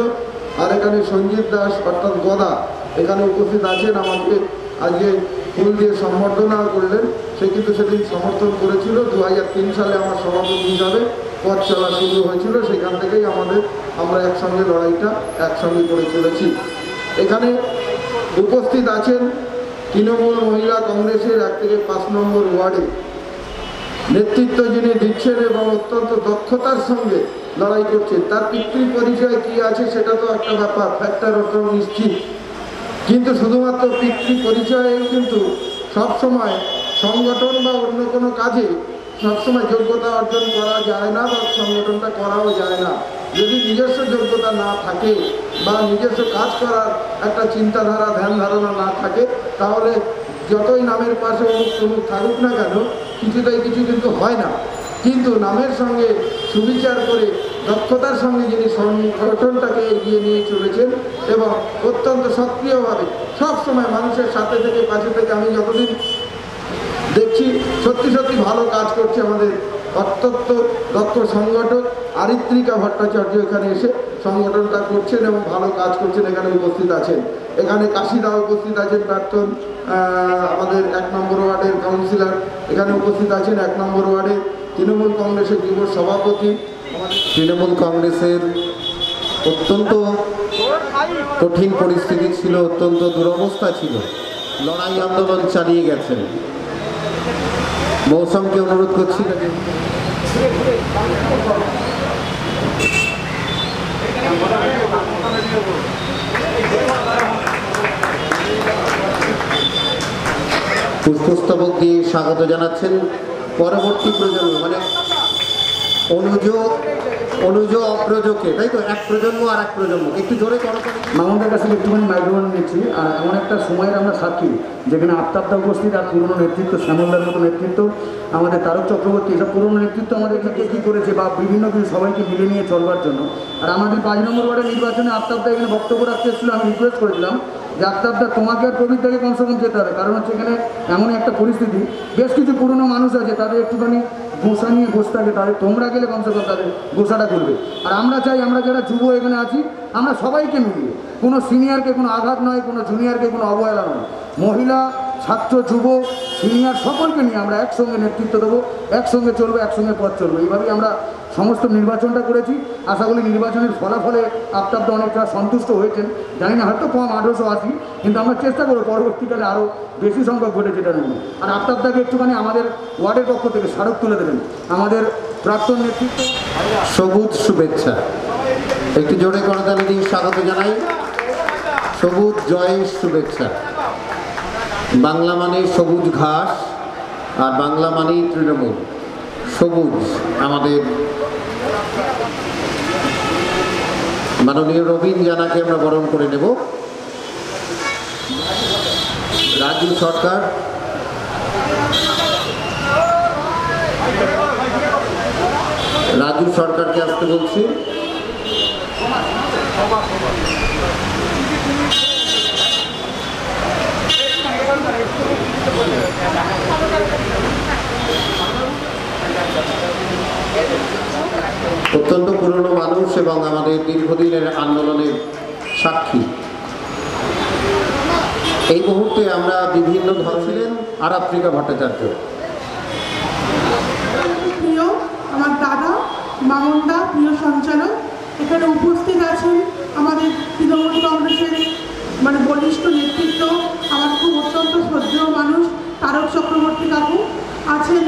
আর এখানে সঞ্জীব দাস অর্থাৎ গদা এখানে উপস্থিত আছেন, আমাকে আজকে ফুল দিয়ে সম্বর্ধনা করলেন। সে কিন্তু সেদিন সমর্থন করেছিল। 2003 সালে আমার সভাপতি হিসাবে পথ চলা শুরু হয়েছিল, সেখান থেকেই আমরা একসঙ্গে লড়াইটা একসঙ্গে করে চলেছি। এখানে উপস্থিত আছেন তৃণমূল মহিলা কংগ্রেসের 1 থেকে 5 নম্বর ওয়ার্ডে নেতৃত্ব যিনি দিচ্ছেন এবং অত্যন্ত দক্ষতার সঙ্গে লড়াই করছেন। তার পিতৃ পরিচয় কি আছে সেটা তো একটা ব্যাপার, ফ্যাক্টর অত নিশ্চিত, কিন্তু শুধুমাত্র পিতৃ পরিচয়ে কিন্তু সবসময় সংগঠন বা অন্য কোনো কাজে সবসময় যোগ্যতা অর্জন করা যায় না বা সংগঠনটা করাও যায় না। যদি নিজস্ব যোগ্যতা না থাকে বা নিজস্ব কাজ করার একটা চিন্তাধারা ধ্যান ধারণা না থাকে তাহলে যতই নামের পাশে অমুক থাকুক না কেন, কিছুতেই কিছু কিন্তু হয় না। কিন্তু নামের সঙ্গে সুবিচার করে দক্ষতার সঙ্গে যিনি সংগঠনটাকে এগিয়ে নিয়ে চলেছেন এবং অত্যন্ত সক্রিয়ভাবে সবসময় মানুষের সাথে থেকে পাশে থেকে আমি যতদিন দেখছি সত্যি সত্যি ভালো কাজ করছে আমাদের অত্যন্ত দক্ষ সংগঠক আরিত্রিকা ভট্টাচার্য এখানে এসে সংগঠনটা করছেন এবং ভালো কাজ করছেন, এখানে উপস্থিত আছেন। এখানে কাশিদাও উপস্থিত আছেন, প্রাক্তন আমাদের 1 নম্বর ওয়ার্ডের কাউন্সিলর এখানে উপস্থিত আছেন, 1 নম্বর ওয়ার্ডের তৃণমূল কংগ্রেসের যুব সভাপতি। তৃণমূল কংগ্রেসের অত্যন্ত কঠিন পরিস্থিতি ছিল, অত্যন্ত দুরবস্থা ছিল, লড়াই আন্দোলন চালিয়ে গেছেন। মৌসুমকে অনুরোধ করছি পুষ্পস্তবক দিয়ে স্বাগত জানাচ্ছেন পরবর্তী প্রজন্ম, মানে অনুজ অপ্রযোগে, তাই তো? এক প্রজন্ম আর এক প্রজন্ম, একটু জোরে করো। মামুনদের কাছে একটুখানি মাইক্রোফোন নিচ্ছি। আর এমন একটা সময়ের আমরা সাক্ষী যেখানে আফতাবদা উপস্থিত, আর পুরনো নেতৃত্ব, শ্যামলদার মতো নেতৃত্ব, আমাদের তারক চক্রবর্তী, এসব পুরনো নেতৃত্ব আমাদেরকে কী করেছে বা বিভিন্ন কিছু সবাইকে মিলে নিয়ে চলবার জন্য। আর আমাদের 5 নম্বর ওয়ার্ডের নির্বাচনে আফতাবদা এখানে বক্তব্য রাখতে এসেছিল। আমি রিকোয়েস্ট করেছিলাম যে আফতাবদা তোমাকে আর প্রবীরদাকে কমসে কম যেতে হবে, কারণ হচ্ছে এখানে এমনই একটা পরিস্থিতি, বেশ কিছু পুরনো মানুষ আছে তাদের একটুখানি গোসা নিয়ে বসে থাকে, তাদের তোমরা গেলে কমসে কম তাদের গোসাটা করবে। আর আমরা চাই আমরা যারা যুব এখানে আছি আমরা সবাইকে মিলিয়ে, কোনো সিনিয়রকে কোনো আঘাত নয়, কোনো জুনিয়রকে কোনো অবহেলা নয়, মহিলা, ছাত্র, যুব, সিনিয়র সকলকে নিয়ে আমরা একসঙ্গে নেতৃত্ব দেবো, একসঙ্গে চলবো, একসঙ্গে পথ চলবো। এইভাবেই আমরা সমস্ত নির্বাচনটা করেছি। আশা করি নির্বাচনের ফলাফলে আফতাবদা অনেকটা সন্তুষ্ট হয়েছেন, জানি না হয়তো কম 880, কিন্তু আমরা চেষ্টা করবো পরবর্তীকালে আরও বেশি সংখ্যক ঘটে যেটা নেব। আর আফতাবদাকে একটুখানি আমাদের ওয়ার্ডের পক্ষ থেকে স্মারক তুলে দেবেন আমাদের প্রাক্তন নেতৃত্ব। সবুজ শুভেচ্ছা, একটু জোরে করতালি দিয়ে স্বাগত জানাই। সবুজ জয়ের শুভেচ্ছা। বাংলা মানে সবুজ ঘাস, আর বাংলা মানেই তৃণমূল। সবুজ আমাদের মাননীয় রবীন জানাকে আমরা বরণ করে নেব। রাজু সরকার, রাজু সরকারকে আসতে বলছি। অত্যন্ত পুরনো মানুষ এবং আমাদের দীর্ঘদিনের আন্দোলনের সাক্ষী। এই মুহূর্তে আমরা বিভিন্ন ধরনের আরাত্রিকা ভট্টাচার্য, প্রিয় আমার দাদা মামুনদা, প্রিয় সঞ্চালক, এখানে উপস্থিত আছেন আমাদের তৃণমূল কংগ্রেসের বলিষ্ঠ নেতৃত্ব, আমার খুব অত্যন্ত শ্রদ্ধেয় মানুষ তারক চক্রবর্তী কাকু আছেন,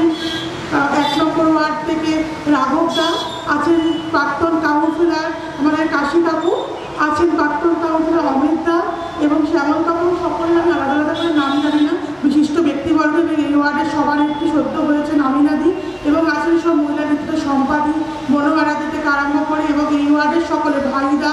1 নম্বর ওয়ার্ড থেকে রাঘব দা আছেন, প্রাক্তন কাউন্সিলর আমাদের কাশি কাকু আছেন, প্রাক্তন কাউন্সিলর অমিত দা এবং শ্যামল কাকু, সকলে আমি আলাদা আলাদা করে নাম জানি না, বিশিষ্ট ব্যক্তিবর্গ এবং এই ওয়ার্ডের সবার একটি সদ্য হয়েছে নামিনাদি, এবং আছেন সব মহিলা নেতৃত্ব সম্পাদী বনমারা থেকে আরম্ভ করে, এবং এই ওয়ার্ডের সকলে ভাইদা,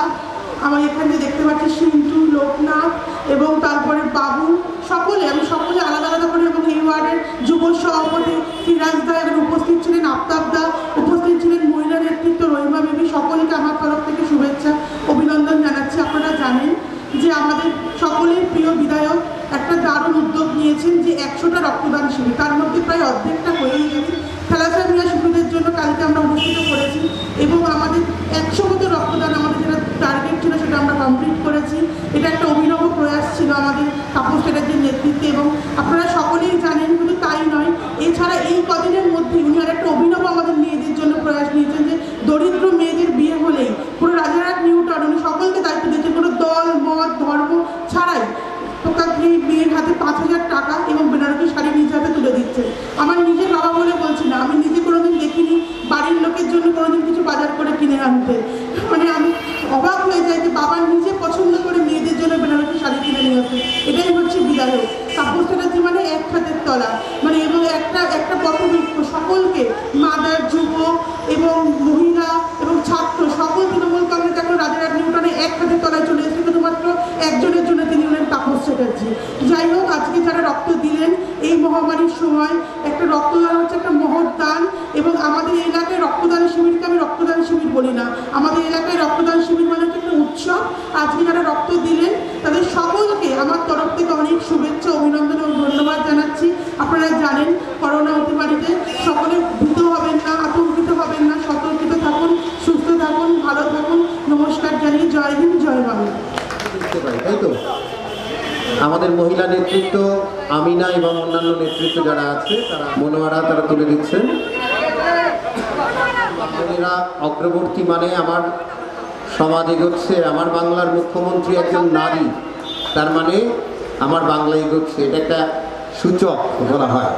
আমার এখানে দেখতে পাচ্ছি সিন্টু, লোকনাথ এবং তারপরে বাবু, সকলে আমি সকলে আলাদা আলাদা করে, এবং এই ওয়ার্ডের যুব সভাপতি ফিরাজ দা এবং উপস্থিত ছিলেন আফতাব দা, উপস্থিত ছিলেন মহিলা নেতৃত্ব রহিমা বেবি, সকলকে আমার তরফ থেকে শুভেচ্ছা অভিনন্দন জানাচ্ছি। আপনারা জানেন যে আমাদের সকলের প্রিয় বিধায়ক একটা দারুণ উদ্যোগ নিয়েছেন যে 100টা রক্তদান শিবির, তার মধ্যে প্রায় অর্ধেকটা হয়েই গেছে। থ্যালাসেমিয়া শিশুদের জন্য কালকে আমরা অনুষ্ঠিত করেছি এবং আমাদের 100 মতো রক্তদান আমাদের যেটা টার্গেট ছিল সেটা আমরা কমপ্লিট করেছি। এটা একটা অভিনব প্রয়াস ছিল আমাদের তাপস চ্যাটার্জির নেতৃত্বে, এবং আপনারা সকলেই জানেন। কিন্তু তাই নয়, এছাড়া এই কদিনের মধ্যে উনি আর একটা অভিনব আমাদের মেয়েদের জন্য প্রয়াস নিয়েছেন যে দরিদ্র মেয়েদের বিয়ে হলেই পুরো রাজারহাট নিউ টাউন উনি সকলকে দায়িত্ব দিয়েছেন, কোনো দল মত ধর্ম ছাড়াই এই মেয়ের হাতে 5000 টাকা এবং বেনারসি শাড়ি নিজে হাতে তুলে দিচ্ছে। আমার নিজের বাবা বলে বলছি না, আমি নিজে কোনোদিন দেখিনি বাড়ির লোকের জন্য কোনোদিন কিছু বাজার করে কিনে আনতে। আমি অবাক হয়ে যাই যে বাবা নিজে পছন্দ করে মেয়েদের জন্য বেনারসি শাড়ি কিনে নিয়ে আসে। এটাই হচ্ছে বিধায়ক তাপস চ্যাটার্জি, এক হাতের তলা, এবং একটা পথবৃক্ষ সকলকে, মাদার, যুবক এবং মহিলা এবং ছাত্র সকল তৃণমূল কংগ্রেস এখন রাজারহাট নিউ টাউনে এক হাতের তলায় চলে এসেছে, শুধুমাত্র একজনের জন্য তিনি হলেন তাপস চ্যাটার্জি। যাই হোক, আজকে নয়, একটা রক্তদান হচ্ছে একটা মহৎ দান। এবং আমাদের এলাকায় রক্তদান শিবিরকে আমি রক্তদান শিবির বলি না, আমাদের এলাকায় রক্তদান শিবির মানে হচ্ছে একটা উৎসব। আজকে যারা রক্ত দিলেন তাদের সকলকে আমার তরফ থেকে অনেক শুভেচ্ছা, অভিনন্দন এবং ধন্যবাদ জানাচ্ছি। আপনারা জানেন করোনা অতিমারিতে সকলে ভীত হবেন না, আতঙ্কিত হবেন না, সতর্কিত থাকুন, সুস্থ থাকুন, ভালো থাকুন। নমস্কার জানিয়ে জয় হিন্দ, জয় বাংলা। তাই তো আমাদের মহিলা নেতৃত্ব আমিনা এবং অন্যান্য নেতৃত্ব যারা আছে তারা মনোয়ারা তারা তুলে দিচ্ছেন। বাঙালিরা অগ্রবর্তী মানে আমার সমাজ এগোচ্ছে, আমার বাংলার মুখ্যমন্ত্রী একজন নারী, তার মানে আমার বাংলা এগোচ্ছে, এটা একটা সূচক বলা হয়।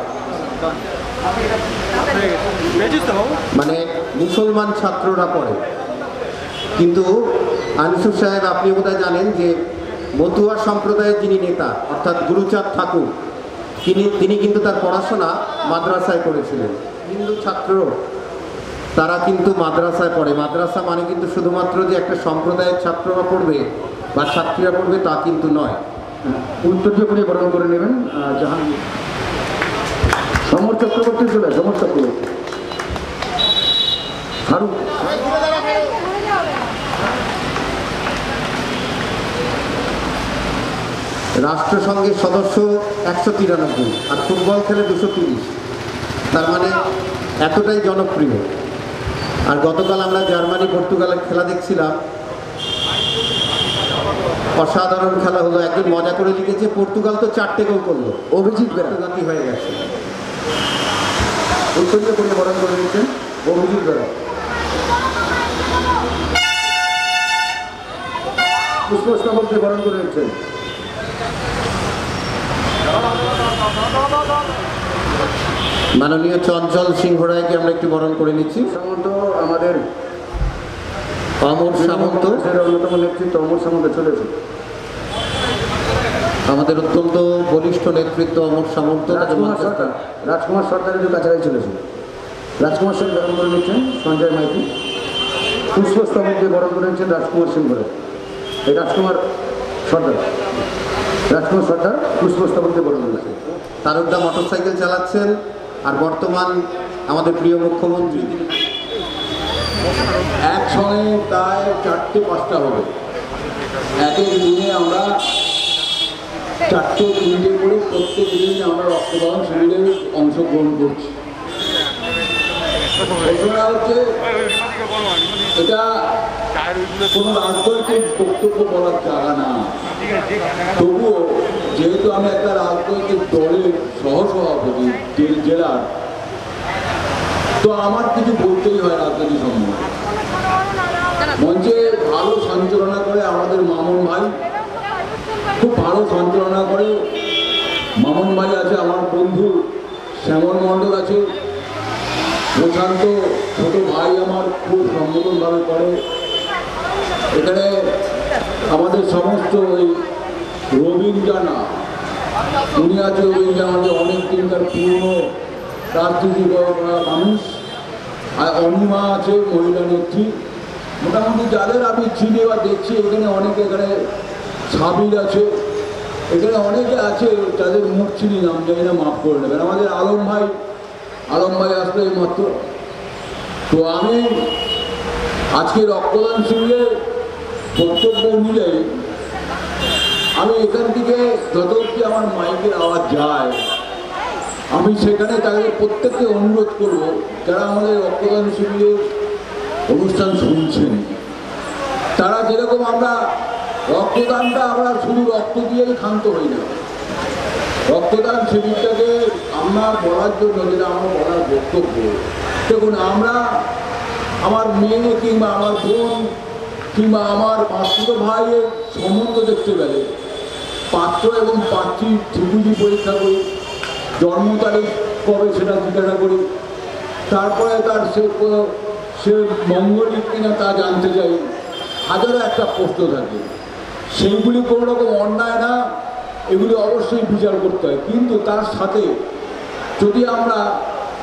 মানে মুসলমান ছাত্ররা পড়ে, কিন্তু আনিসুর সাহেব আপনি বোধহয় জানেন যে মতুয়া সম্প্রদায়ের যিনি নেতা অর্থাৎ গুরুচাঁদ ঠাকুর তিনি কিন্তু তার পড়াশোনা মাদ্রাসায় করেছিলেন। হিন্দু ছাত্র তারা কিন্তু মাদ্রাসায় পড়ে। মাদ্রাসা মানে কিন্তু শুধুমাত্র যে একটা সম্প্রদায়ের ছাত্ররা পড়বে বা ছাত্রীরা পড়বে তা কিন্তু নয়। উত্তরীয় বরণ করে নেবেন জাহাঙ্গীর সমর চক্রবর্তী, চলে সমর চক্রবর্তী, ফারুক। রাষ্ট্রসংঘের সদস্য 193 আর ফুটবল খেলে 230, তার মানে এতটাই জনপ্রিয়। আর গতকাল আমরা জার্মানি পর্তুগালের খেলা দেখছিলাম, অসাধারণ খেলা হলো। একজন মজা করে লিখেছে পর্তুগাল তো 4টে গোল করলো, অভিজিৎ বেরা বেরাগাতি হয়ে গেছে। উত্তরীয় বরণ করে নিচ্ছেন অভিজিৎ বেরা। পুষ্পস্তবককে বরণ করে নিচ্ছেন মাননীয় চঞ্চল সিংহ রায়কে আমরা একটু বরণ করে নিচ্ছি। সামন্ত আমাদের অমর সামন্ত, অন্যতম নেতৃত্ব অমর সামন্ত চলেছে। আমাদের অত্যন্ত বলিষ্ঠ নেতৃত্ব অমর সামন্ত। রাজকুমার সরকার একটু কাছাকাছি চলেছে। রাজকুমার সিং বরণ করে নিচ্ছেন সঞ্জয় মাইতি। পুষ্পস্তবককে বরণ করে নিচ্ছেন রাজকুমার সিং ঘরে। এই রাজকুমার সর্দার পুষ্পস্তবককে বরণ করেছে। তারকদা মোটরসাইকেল চালাচ্ছেন। আর বর্তমান আমাদের প্রিয় মুখ্যমন্ত্রী একসঙ্গে প্রায় 4টে-5টা হবে। এক এক দিনে আমরা 4টে-3টে করে প্রত্যেক দিন আমরা রক্তদান শিবিরে অংশগ্রহণ করছি। ঘোষণা হচ্ছে এটা কোনো রাজনৈতিক বক্তব্য বলার জায়গা না, তবুও যেহেতু আমি একটা রাজনৈতিক দলের সহসভাপতি জেলার, তো আমার কিছু বলতেই হয় রাজনীতি সম্বন্ধে। মঞ্চে ভালো সঞ্চালনা করে আমাদের মামুন ভাই, খুব ভালো সঞ্চালনা করে। মামুন ভাই আছে, আমার বন্ধু শ্যামল মণ্ডল আছে, প্রশান্ত ছোট ভাই আমার খুব সম্বোধনভাবে করে। এখানে আমাদের সমস্ত ওই রবীন জানা উনি আছে, রবীন জানাতে অনেক দিনকার পুরনো রাজনীতি মানুষ। আর অনিমা আছে মহিলা নেত্রী। মোটামুটি যাদের আমি চিনি বা দেখছি এখানে অনেকে, এখানে সাবির আছে, এখানে অনেকে আছে যাদের মুখ চিনি, নাম জানি না, মাফ করে নেবেন। আমাদের আলম ভাই আসলে এই মাত্র। তো আমি আজকে রক্তদান শিবিরে বক্তব্য অনুযায়ী আমি এখান থেকে যত অব্দি আমার মাইকের আওয়াজ যায়, আমি সেখানে তাদের প্রত্যেককে অনুরোধ করব যারা আমাদের রক্তদান শিবিরের অনুষ্ঠান শুনছেন, তারা যেরকম আমরা রক্তদানটা আমরা শুধু রক্ত দিয়েই ক্ষান্ত হই না, রক্তদান শিবিরটাকে আমরা বলার জন্য যেটা আমার বলার বক্তব্য, দেখুন আমরা আমার মেয়ে কিংবা আমার বোন কিংবা আমার মাসুদ ভাইয়ের সম্বন্ধ দেখতে গেলে পাত্র এবং পাত্রীর ঠিকুজি পরীক্ষা করি, জন্ম তারিখ কবে সেটা জিজ্ঞাসা করি, তারপরে তার সে মঙ্গলিক কিনা তা জানতে চাই। হাজারো একটা প্রশ্ন থাকে, সেইগুলি কোনো রকম অন্যায় না, এগুলি অবশ্যই বিচার করতে হয়। কিন্তু তার সাথে যদি আমরা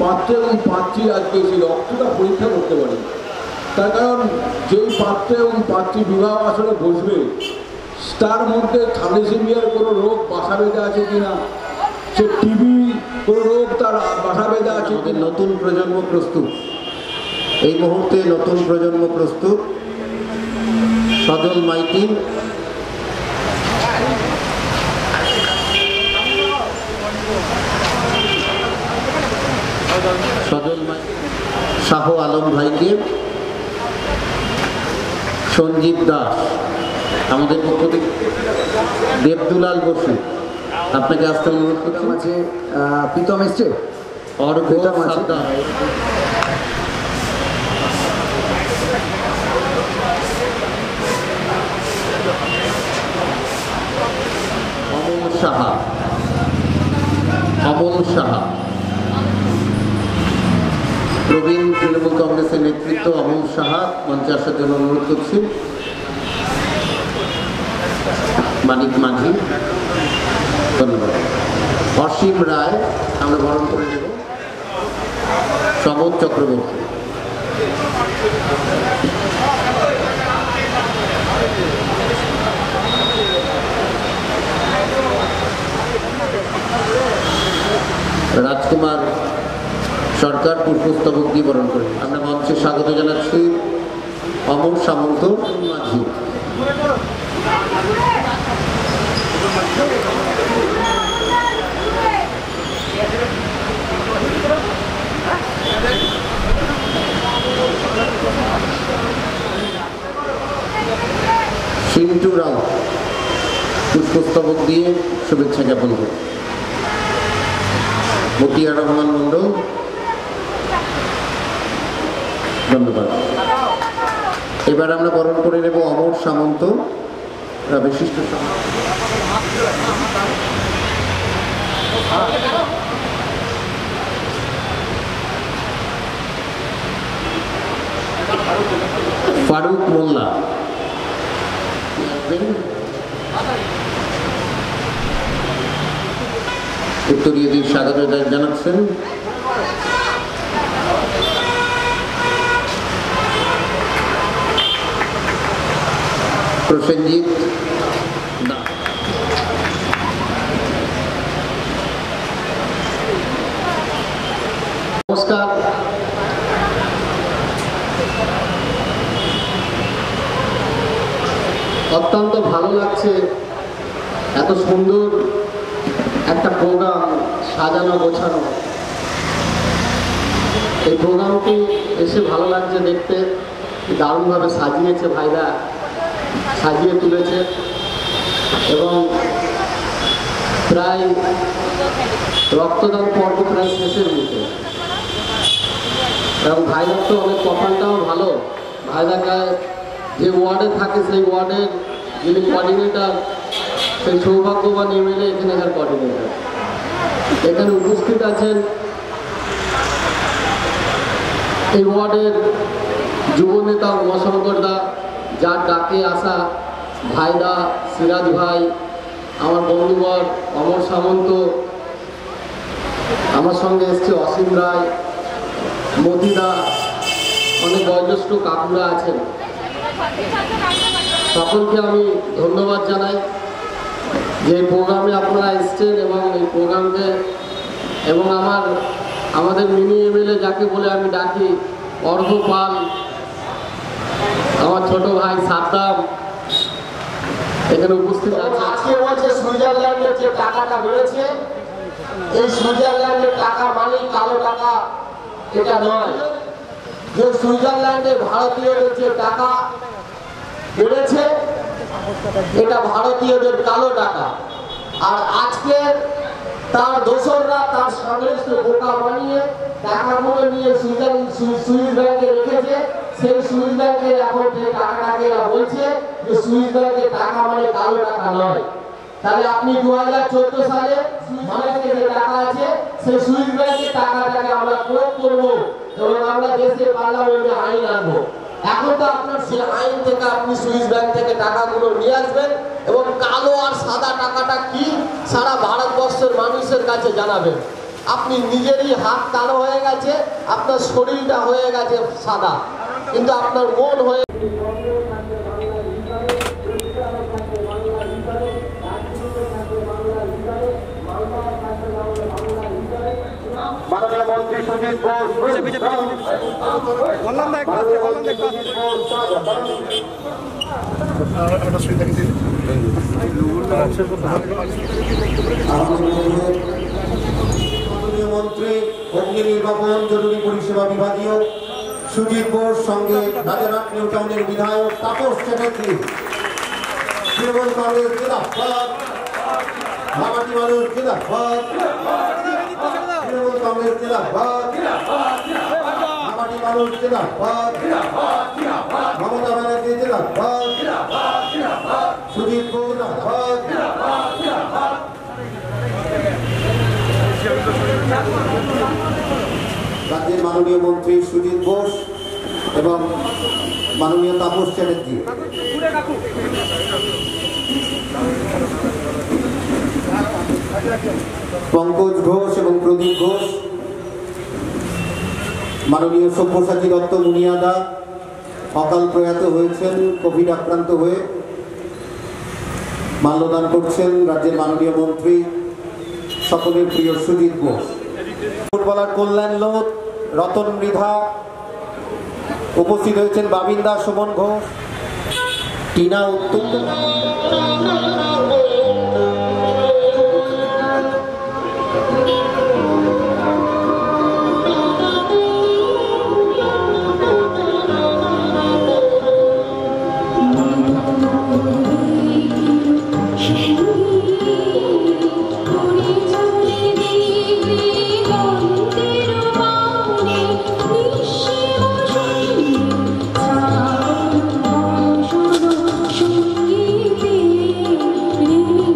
পাত্র এবং পাত্রীর আজকে সেই রক্তটা পরীক্ষা করতে পারি, তার কারণ যেই পাত্র এবং পাত্রী বিবাহ আসলে বসবে তার মধ্যে থ্যালাসেমিয়ার কোনো রোগ বাসা বেঁধে আছে কিনা, সে টিবি কোনো রোগ তার বাসা বেঁধে আছে। আমাদের নতুন প্রজন্ম প্রস্তুত, এই মুহূর্তে নতুন প্রজন্ম প্রস্তুত। সজল মাইতি, শাহ আলম ভাইকে, সঞ্জীব দাস, আমাদের পক্ষ থেকে দেবদুলাল বসু, আপনাকে আসতে অনুরোধ করছি। আছে প্রীতম এসছে, অর্ঘ সর্দার, অমল সাহা, অমল সাহা, প্রবীণ তৃণমূল কংগ্রেসের নেতৃত্ব অমল সাহা মঞ্চে আসার জন্য অনুরোধ করছি। মানিক মাঝি, ধন্যবাদ। অসীম রায় আমরা বরণ করে নেব। সমর চক্রবর্তী, রাজকুমার সরকার পুষ্পস্তবক দিয়ে বরণ করে। আমরা মঞ্চে স্বাগত জানাচ্ছি অমর সামন্ত মাঝি। সিন্টু রাও পুষ্পস্তবক দিয়ে শুভেচ্ছা জ্ঞাপন করে। মতিয়ার রহমান মন্ডল, ধন্যবাদ। এবার আমরা বরণ করে নেব অমর সামন্ত, বিশিষ্ট ফারুক মোল্লা, উত্তরীয় দিয়ে স্বাগত জানাচ্ছেন। প্রসেনজিৎ নমস্কার। অত্যন্ত ভালো লাগছে, এত সুন্দর একটা প্রোগ্রাম সাজানো গোছানো। এই প্রোগ্রামটি এসে ভালো লাগছে দেখতে, দারুণভাবে সাজিয়েছে ভাইরা, সাজিয়ে তুলেছে এবং প্রায় রক্তদান পর্ব প্রায় শেষের মুখে এবং ভাইরার তো অনেক কপালটাও ভালো। ভাইরাকে যে ওয়ার্ডে থাকে সেই ওয়ার্ডের যিনি কোঅর্ডিনেটর, সেই সৌভাগ্যবান এমএলএ এখানকার কোঅর্ডিনেটর। এখানে উপস্থিত আছেন এই ওয়ার্ডের যুবনেতা উমাশঙ্কর দা, যার ডাকে আসা ভাইদা, সিরাজ ভাই, আমার বন্ধুবর অমর সামন্ত, আমার সঙ্গে এসছে অসীম রায়, মতিদা, অনেক বয়োজ্যেষ্ঠ কাকুরা আছেন। সকলকে আমি ধন্যবাদ জানাই যে এই প্রোগ্রামে আপনারা এসছেন এবং এই প্রোগ্রামকে এবং আমাদের মিনি এমএলএ যাকে বলে আমি ডাকি অর্ঘ পাল, আমার ছোট ভাই সাদ্দাম এখানে উপস্থিত আছে। আজকে বলছে সুইজারল্যান্ডের যে টাকাটা বেড়েছে, এই সুইজারল্যান্ডের টাকা মানে কালো টাকা এটা নয়। যে সুইজারল্যান্ডে ভারতীয়দের যে টাকা বেড়েছে এটা ভারতীয়দের কালো টাকা। আর আজকে তার দোসররা তার সামরিককে বোকা বানিয়ে টাকাগুলো নিয়ে সুইস ব্যাংকে রেখেছে। সেই সুইস ব্যাংকে এখন যে টাকাটাকে এরা বলছে যে সুইস ব্যাংকে টাকা মানে কালো টাকা নয়। তাহলে আপনি 2014 সালে মানুষের যে টাকা আছে সেই সুইস ব্যাংকের টাকাটাকে আমরা প্রয়োগ করবো এবং আমরা দেশের পার্লামেন্টে আইন আনবো। এখন তো আপনার সেই আইন থেকে আপনি সুইস ব্যাংক থেকে টাকাগুলো নিয়ে আসবেন এবং কালো আর সাদা টাকাটা কি সারা ভারতবর্ষের মানুষের কাছে জানাবেন। আপনি নিজেরই হাত কালো হয়ে গেছে, আপনার শরীরটা হয়ে গেছে সাদা, কিন্তু আপনার মন হয়ে সুজিত বোস মাননীয় মন্ত্রী অগ্নি নির্বাপন জরুরি পরিষেবা বিভাগীয় সুজিত বোস সঙ্গে রাজারহাট নিউ টাউনের বিধায়ক তাপস চ্যাটার্জি তৃণমূল কংগ্রেস জিন্দাবাদ ভাবাটি মানুষ জিন্দাবাদ তৃণমূল কংগ্রেস জিন্দাবাদ ভাবাটি মানুষ জিন্দাবাদ মমতা ব্যানার্জি জিন্দাবাদ সুজিত বোস জিন্দাবাদ রাজ্যের মাননীয় মন্ত্রী সুজিত বোস এবং মাননীয় তাপস চ্যাটার্জি পঙ্কজ ঘোষ এবং প্রদীপ ঘোষ মাননীয় সব্যসাচী দত্ত মুনিয়াদা অকাল প্রয়াত হয়েছেন কোভিড আক্রান্ত হয়ে মাল্যদান করছেন রাজ্যের মাননীয় মন্ত্রী সকলের প্রিয় সুজিত বোস ফুটবলার কল্যাণ লোধ রতন মৃধা উপস্থিত হয়েছেন বাবিন্দা শোভন ঘোষ টিনা উত্তম সঙ্গীতে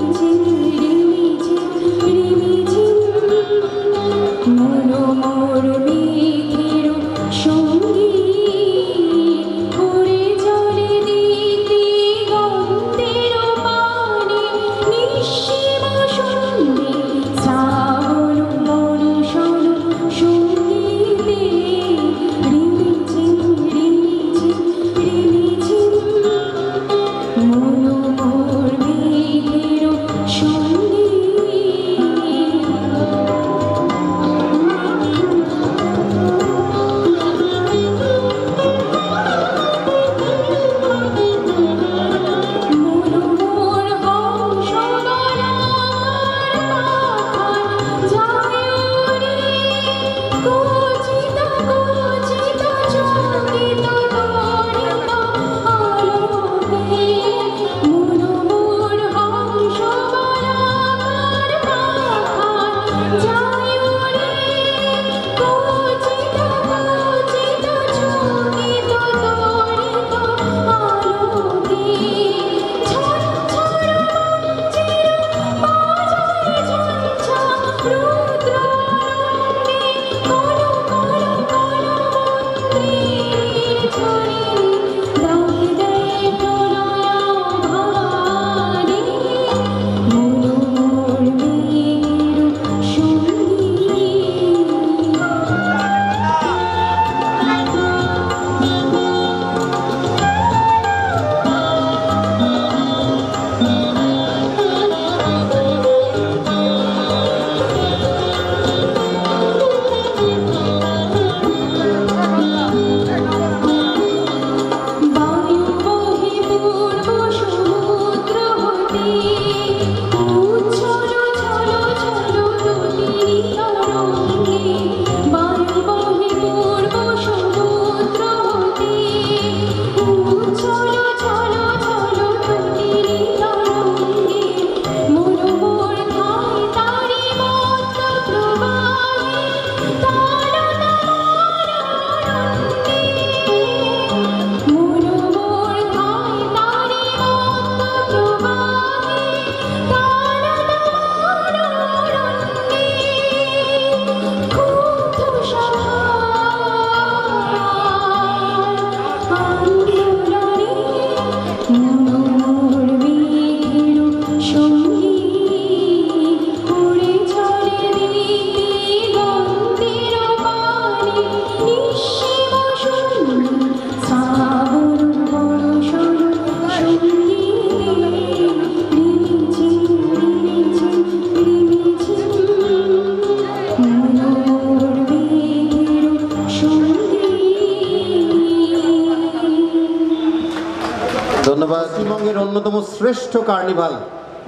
ধন্যবাদ। পশ্চিমবঙ্গের অন্যতম শ্রেষ্ঠ কার্নিভাল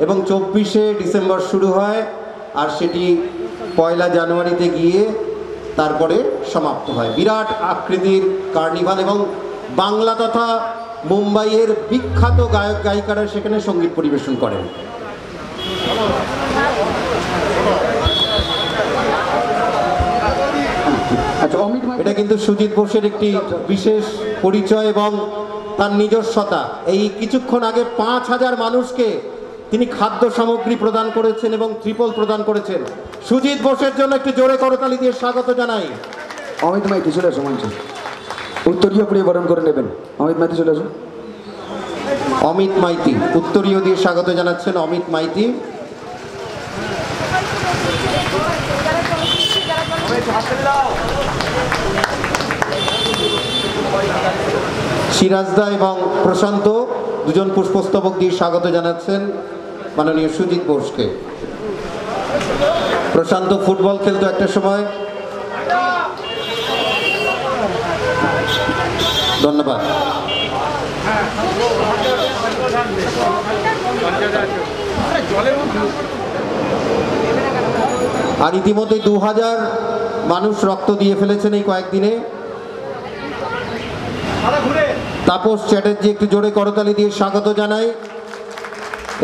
এবং 24শে ডিসেম্বর শুরু হয় আর সেটি 1 জানুয়ারিতে গিয়ে তারপরে সমাপ্ত হয়। বিরাট আকৃতির কার্নিভাল এবং বাংলা তথা মুম্বাইয়ের বিখ্যাত গায়ক গায়িকারা সেখানে সঙ্গীত পরিবেশন করেন। আচ্ছা, অমিত এটা কিন্তু সুজিত বোসের একটি বিশেষ পরিচয় এবং তার নিজস্বতা। এই কিছুক্ষণ আগে 5000 মানুষকে তিনি খাদ্য সামগ্রী প্রদান করেছেন এবং ত্রিপল প্রদান করেছেন। সুজিত বোসের জন্য একটি জোরে করতালি দিয়ে স্বাগত জানাই। অমিত মাইতি চলে আসো মঞ্চে, উত্তরীয় প্রিয় বরণ করে নেবেন। অমিত মাইতি চলে আসো। অমিত মাইতি উত্তরীয় দিয়ে স্বাগত জানাচ্ছেন অমিত মাইতি। সিরাজদা এবং প্রশান্ত দুজন পুষ্পস্তবক দিয়ে স্বাগত জানাচ্ছেন মাননীয় সুজিত বোসকে। প্রশান্ত ফুটবল খেলতো একটা সময়। ধন্যবাদ। আর ইতিমধ্যে 2000 মানুষ রক্ত দিয়ে ফেলেছেন এই কয়েকদিনে। তাপস চ্যাটার্জি একটু জোরে করতালি দিয়ে স্বাগত জানাই।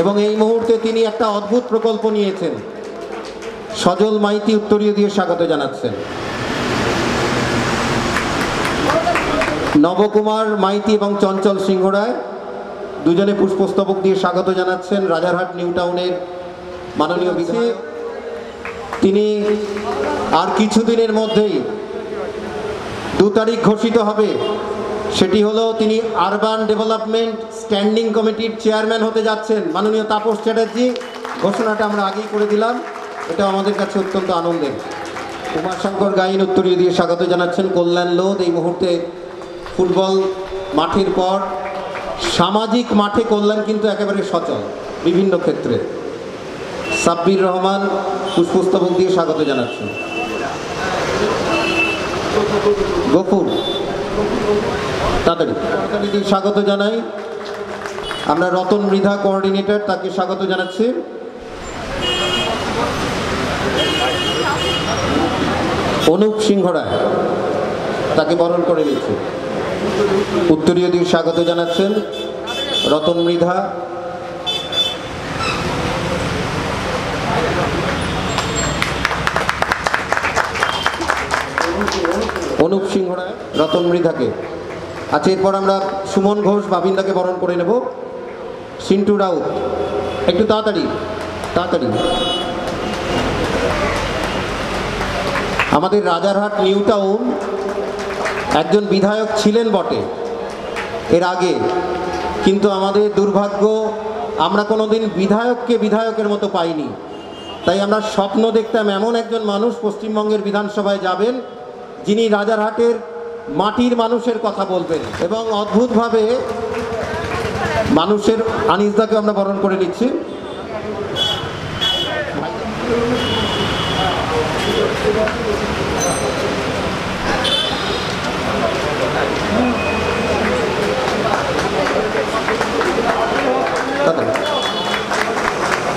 এবং এই মুহূর্তে তিনি একটা অদ্ভুত প্রকল্প নিয়েছেন। সজল মাইতি উত্তরীয় দিয়ে স্বাগত জানাচ্ছেন। নবকুমার মাইতি এবং চঞ্চল সিংহ রায় দুজনে পুষ্পস্তবক দিয়ে স্বাগত জানাচ্ছেন রাজারহাট নিউ টাউনের মাননীয় বিধায়ক। তিনি আর কিছুদিনের মধ্যেই 2 তারিখ ঘোষিত হবে, সেটি হলো তিনি আরবান ডেভেলপমেন্ট স্ট্যান্ডিং কমিটির চেয়ারম্যান হতে যাচ্ছেন মাননীয় তাপস চ্যাটার্জি। ঘোষণাটা আমরা আগেই করে দিলাম, এটা আমাদের কাছে অত্যন্ত আনন্দের। উমাশঙ্কর গাইন উত্তরীয় দিয়ে স্বাগত জানাচ্ছেন কল্যাণ লোধ। এই মুহূর্তে ফুটবল মাঠের পর সামাজিক মাঠে কল্যাণ কিন্তু একেবারে সচল বিভিন্ন ক্ষেত্রে। সাব্বির রহমান পুষ্পস্তবক দিয়ে স্বাগত জানাচ্ছেন। গফুর তাড়াতাড়ি দিয়ে স্বাগত জানাই। আমরা রতন মৃধা কোঅর্ডিনেটর, তাকে স্বাগত জানাচ্ছি। অনুপ সিংহ রায় তাকে বরণ করে নিচ্ছে। উত্তরীয় দিয়ে স্বাগত জানাচ্ছেন রতন মৃধা। অনুপ সিংহ রায় রতন মৃধাকে। আচ্ছা, এরপর আমরা সুমন ঘোষ বাবিন্দাকে বরণ করে নেব। সিন্টু রাউত একটু তাড়াতাড়ি। আমাদের রাজারহাট নিউ টাউন একজন বিধায়ক ছিলেন বটে এর আগে, কিন্তু আমাদের দুর্ভাগ্য আমরা কোনোদিন বিধায়ককে বিধায়কের মতো পাইনি। তাই আমরা স্বপ্ন দেখতাম এমন একজন মানুষ পশ্চিমবঙ্গের বিধানসভায় যাবেন যিনি রাজারহাটের মাটির মানুষের কথা বলবেন। এবং অদ্ভুতভাবে মানুষের আনিসদাকে আমরা বরণ করে নিচ্ছি।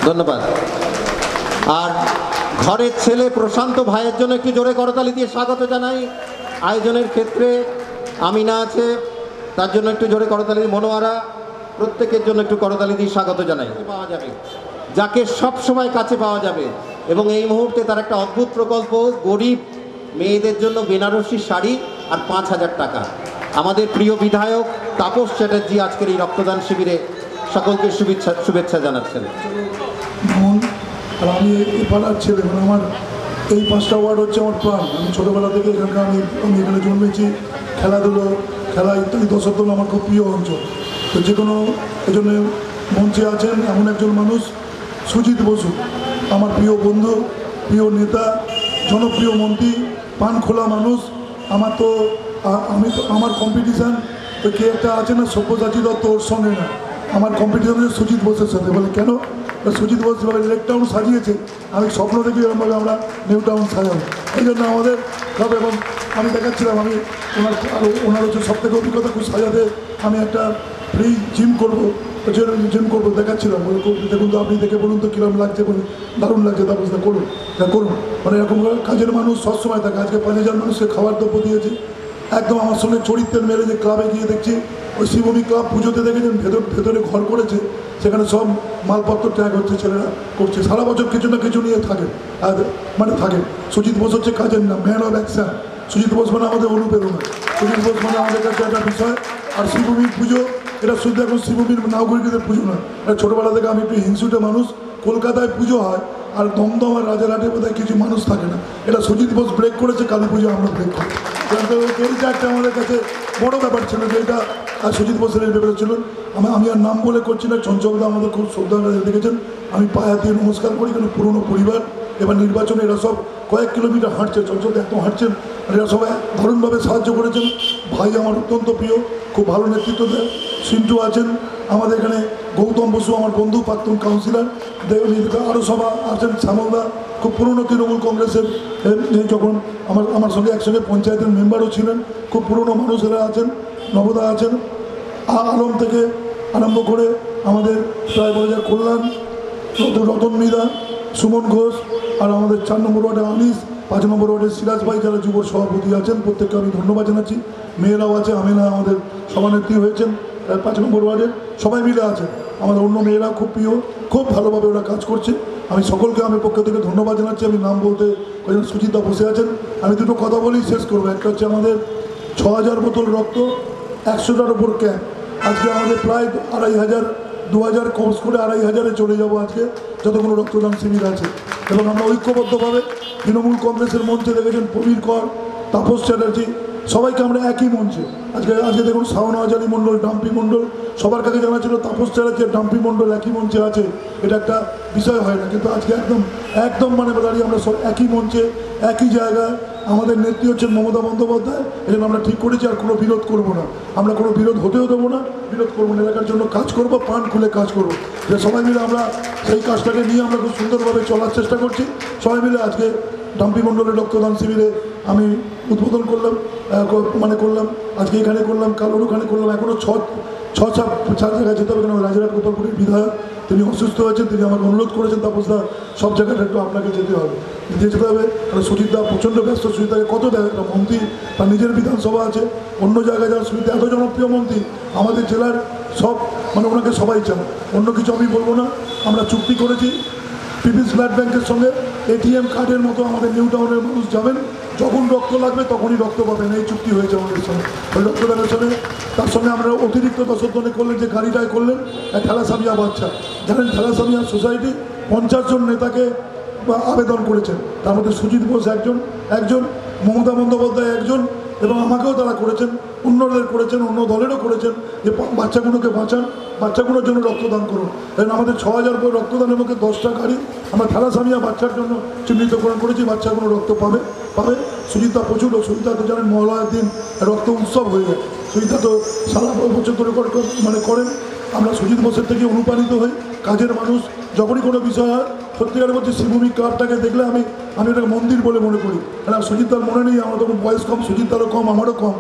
ধন্যবাদ। আর ঘরের ছেলে প্রশান্ত ভাইয়ের জন্য একটু জোরে করতালি দিয়ে স্বাগত জানাই। আয়োজনের ক্ষেত্রে আমিনা আছে, তার জন্য একটু জোরে করতালি। মনোয়ারা, প্রত্যেকের জন্য একটু করতালি দিয়ে স্বাগত জানাই। পাওয়া যাবে যাকে সব সময় কাছে পাওয়া যাবে। এবং এই মুহূর্তে তার একটা অদ্ভুত প্রকল্প, গরিব মেয়েদের জন্য বেনারসি শাড়ি আর 5000 টাকা। আমাদের প্রিয় বিধায়ক তাপস চ্যাটার্জি আজকের এই রক্তদান শিবিরে সকলকে শুভেচ্ছা জানাচ্ছেন। আর আমি এই পাড়ার ছেলে, মানে আমার এই 5টা ওয়ার্ড হচ্ছে আমার প্রাণ। আমি ছোটোবেলা থেকে এখানকার আমি এখানে জন্মেছি। খেলা ইত্যাদি দশার আমার খুব প্রিয় অঞ্চল। তো যে কোনো এজন্য মঞ্চে আছেন এমন একজন মানুষ সুজিত বসু, আমার প্রিয় বন্ধু, প্রিয় নেতা, জনপ্রিয় মন্ত্রী, পান খোলা মানুষ। আমার কম্পিটিশান তো কে একটা আছে না, সব্যসাচী দত্ত, ওর সঙ্গে না, আমার কম্পিটিশন হচ্ছে সুজিত বোসের সাথে। বলে কেন? সুজিত বোস যেভাবে লেক টাউন সাজিয়েছে, আমি স্বপ্ন দেখি এরকমভাবে আমরা নিউ টাউন সাজাবো। এই জন্য আমাদের সব, এবং আমি দেখাচ্ছিলাম, আমি ওনার হচ্ছে সব থেকে অভিজ্ঞতা খুব সাজাতে। আমি একটা ফ্রি জিম করবো, জিম করবো দেখাচ্ছিলাম, বলে দেখুন তো আপনি দেখে বলুন তো কীরকম লাগছে, বলে দারুণ লাগছে, তাপসদা করুন, করুন। মানে এরকম কাজের মানুষ সবসময় থাকে। আজকে 5,000 মানুষকে খাবার দ্রব্য দিয়েছে, একদম আমার সঙ্গে চরিত্রের মেরে যে ক্লাবে গিয়ে দেখছি, ওই শিবভূমি ক্লাব পুজোতে দেখেছেন ভেতরে ঘর করেছে, সেখানে সব মালপত্র ত্যাগ হচ্ছে, ছেলেরা করছে, সারা বছর কিছু না কিছু নিয়ে থাকেন, আর মানে থাকেন। সুজিত বোস হচ্ছে কাজের নাম, man of action. Sujit Bose মানে আমাদের অনুপ্রেরণা, সুজিত বোস মানে আমাদের কাছে একটা বিষয়। আর শিবভূমির পুজো, এটা শুধু এখন শিবভূমির নাগরিকদের পুজো না, ছোটোবেলা থেকে আমি একটু হিংসুটে মানুষ, কলকাতায় পুজো হয় আর দমদম আর রাজারহাটে বোধহয় কিছু মানুষ থাকে না, এটা সুজিত বোস ব্রেক করেছে, কালী পুজো আমরা ব্রেক করি। এইটা একটা আমাদের কাছে বড় ব্যাপার ছিল, যে এটা আর সুজিত বোসের এই ব্যাপার ছিল। আমি আর নাম বলে করছি না, চঞ্চলদা আমাদের খুব শ্রদ্ধা দেখেছেন, আমি পায়ে হাত দিয়ে নমস্কার করি, কারণ পুরনো পরিবার। এবার নির্বাচনে এরা সব কয়েক কিলোমিটার হাঁটছে, চঞ্চলদা একদম হাঁটছেন, আর এরা সবাই দারুণভাবে সাহায্য করেছেন। ভাই আমার অত্যন্ত প্রিয়, খুব ভালো নেতৃত্ব দেয়। সিন্টু আছেন আমাদের এখানে, গৌতম বসু আমার বন্ধু, প্রাক্তন কাউন্সিলর, আরও সবাই আছেন, শ্যামলদা খুব পুরনো তৃণমূল কংগ্রেসের, যখন আমার সঙ্গে একসঙ্গে পঞ্চায়েতের মেম্বারও ছিলেন, খুব পুরনো মানুষেরা আছেন, নবদা আছেন, আলম থেকে আরম্ভ করে আমাদের প্রায় বলা যায় কল্যাণ, রতন মীরা, সুমন ঘোষ, আর আমাদের 4 নম্বর ওয়ার্ডে আনিস, 5 নম্বর ওয়ার্ডের সিরাজ ভাই, যারা যুব সভাপতি আছেন, প্রত্যেককে আমি ধন্যবাদ জানাচ্ছি। মেয়েরাও আছে, আমিনা আমাদের সভানেত্রী হয়েছেন 5 নম্বর ওয়ার্ডের, সবাই মিলে আছেন। আমাদের অন্য মেয়েরা খুব প্রিয়, খুব ভালোভাবে ওরা কাজ করছে। আমি সকলকে আমি পক্ষ থেকে ধন্যবাদ জানাচ্ছি। আমি নাম বলতে সুচিতা বসে আছেন, আমি দুটো কথা বলেই শেষ করবো। একটা হচ্ছে আমাদের 6,000 বোতল রক্ত, 100টার ওপর ক্যাম্প, আজকে আমাদের প্রায় 2,500, 2,000 কোর্স করে 2,500-এ চলে যাবো আজকে, যতগুলো রক্তদান শিবির আছে। এবং আমরা ঐক্যবদ্ধভাবে তৃণমূল কংগ্রেসের মঞ্চে দেখেছেন প্রবীর কর, তাপস চ্যাটার্জি, সবাইকে আমরা একই মঞ্চে আজকে দেখুন, শাওনা আজালি মণ্ডল, ডাম্পি মণ্ডল, সবার কাছে জানা ছিল তাপস চ্যাটার্জি আর ডাম্পি মণ্ডল একই মঞ্চে আছে, এটা একটা বিষয় হয় না, কিন্তু আজকে একদম মানে দাঁড়িয়ে আমরা সব একই মঞ্চে, একই জায়গায়। আমাদের নেত্রী হচ্ছেন মমতা বন্দ্যোপাধ্যায়, এই জন্য আমরা ঠিক করেছি আর কোনো বিরোধ করবো না, আমরা কোনো বিরোধ হতেও দেবো না, বিরোধ করবো না, এলাকার জন্য কাজ করবো, প্রাণ খুলে কাজ করবো। যে সবাই মিলে আমরা সেই কাজটাকে নিয়ে আমরা খুব সুন্দরভাবে চলার চেষ্টা করছি। সবাই মিলে আজকে ডাম্পি মণ্ডলের রক্তদান শিবিরে আমি উদ্বোধন করলাম, আজকে এখানে করলাম, কালোর ওখানে করলাম, এখনও চার জায়গায় যেতে হবে, কেন রাজারহাট গোপালপুরের বিধায়ক তিনি অসুস্থ হয়েছেন, তিনি আমাকে অনুরোধ করেছেন, তাপসদা সব জায়গাটা একটু আপনাকে যেতে হবে, কারণ সুজিতদা প্রচণ্ড ব্যস্ত, সুজিতাকে কত দেয়, একটা মন্ত্রী তার নিজের বিধানসভা আছে, অন্য জায়গায় যারা সুজিতা এত জনপ্রিয় মন্ত্রী, আমাদের জেলার সব ওনাকে সবাই চান। অন্য কিছু আমি বলবো না, আমরা চুক্তি করেছি পিপিলস ব্লাড ব্যাংকের সঙ্গে, এটিএম কার্ডের মতো আমাদের নিউ টাউনের মানুষ যাবেন, যখন রক্ত লাগবে তখনই রক্ত পাবেন, এই চুক্তি হয়েছে আমাদের সঙ্গে। ওই রক্তদানের সঙ্গে তার সঙ্গে আমরা অতিরিক্ত 10 করলেন, যে গাড়িটায় করলেন থ্যালাসেমিয়া বাচ্চা, জানেন থ্যালাসেমিয়া সোসাইটি 50 জন নেতাকে আবেদন করেছেন, তার মধ্যে সুজিত বোস একজন, মমতা বন্দ্যোপাধ্যায় একজন, এবং আমাকেও তারা করেছেন, অন্যদের করেছেন, অন্য দলেরও করেছেন, যে বাচ্চাগুলোকে বাঁচান, বাচ্চাগুলোর জন্য রক্তদান করুন। কারণ আমাদের 6,000 রক্তদানের মধ্যে 10টা গাড়ি আমরা থ্যালাসেমিয়া বাচ্চার জন্য চিহ্নিতকরণ করেছি, বাচ্চাগুলো রক্ত পাবে। সুজিতা প্রচুর, সুজিতা তো জানেন মহালয়ার দিন রক্ত উৎসব হয়ে যায়, সুজিতা তো সারা বছর ধরে করেন। আমরা সুজিত বোসের থেকে অনুপ্রাণিত হই, কাজের মানুষ, যখনই কোনো বিষয় হয়, সত্যিকার বলছি শিবভূমি ক্লাবটাকে দেখলে আমি এটাকে মন্দির বলে মনে করি। কারণ সুজিতার মনে নেই, আমার তখন বয়স কম, সুজিতারও কম, আমারও কম।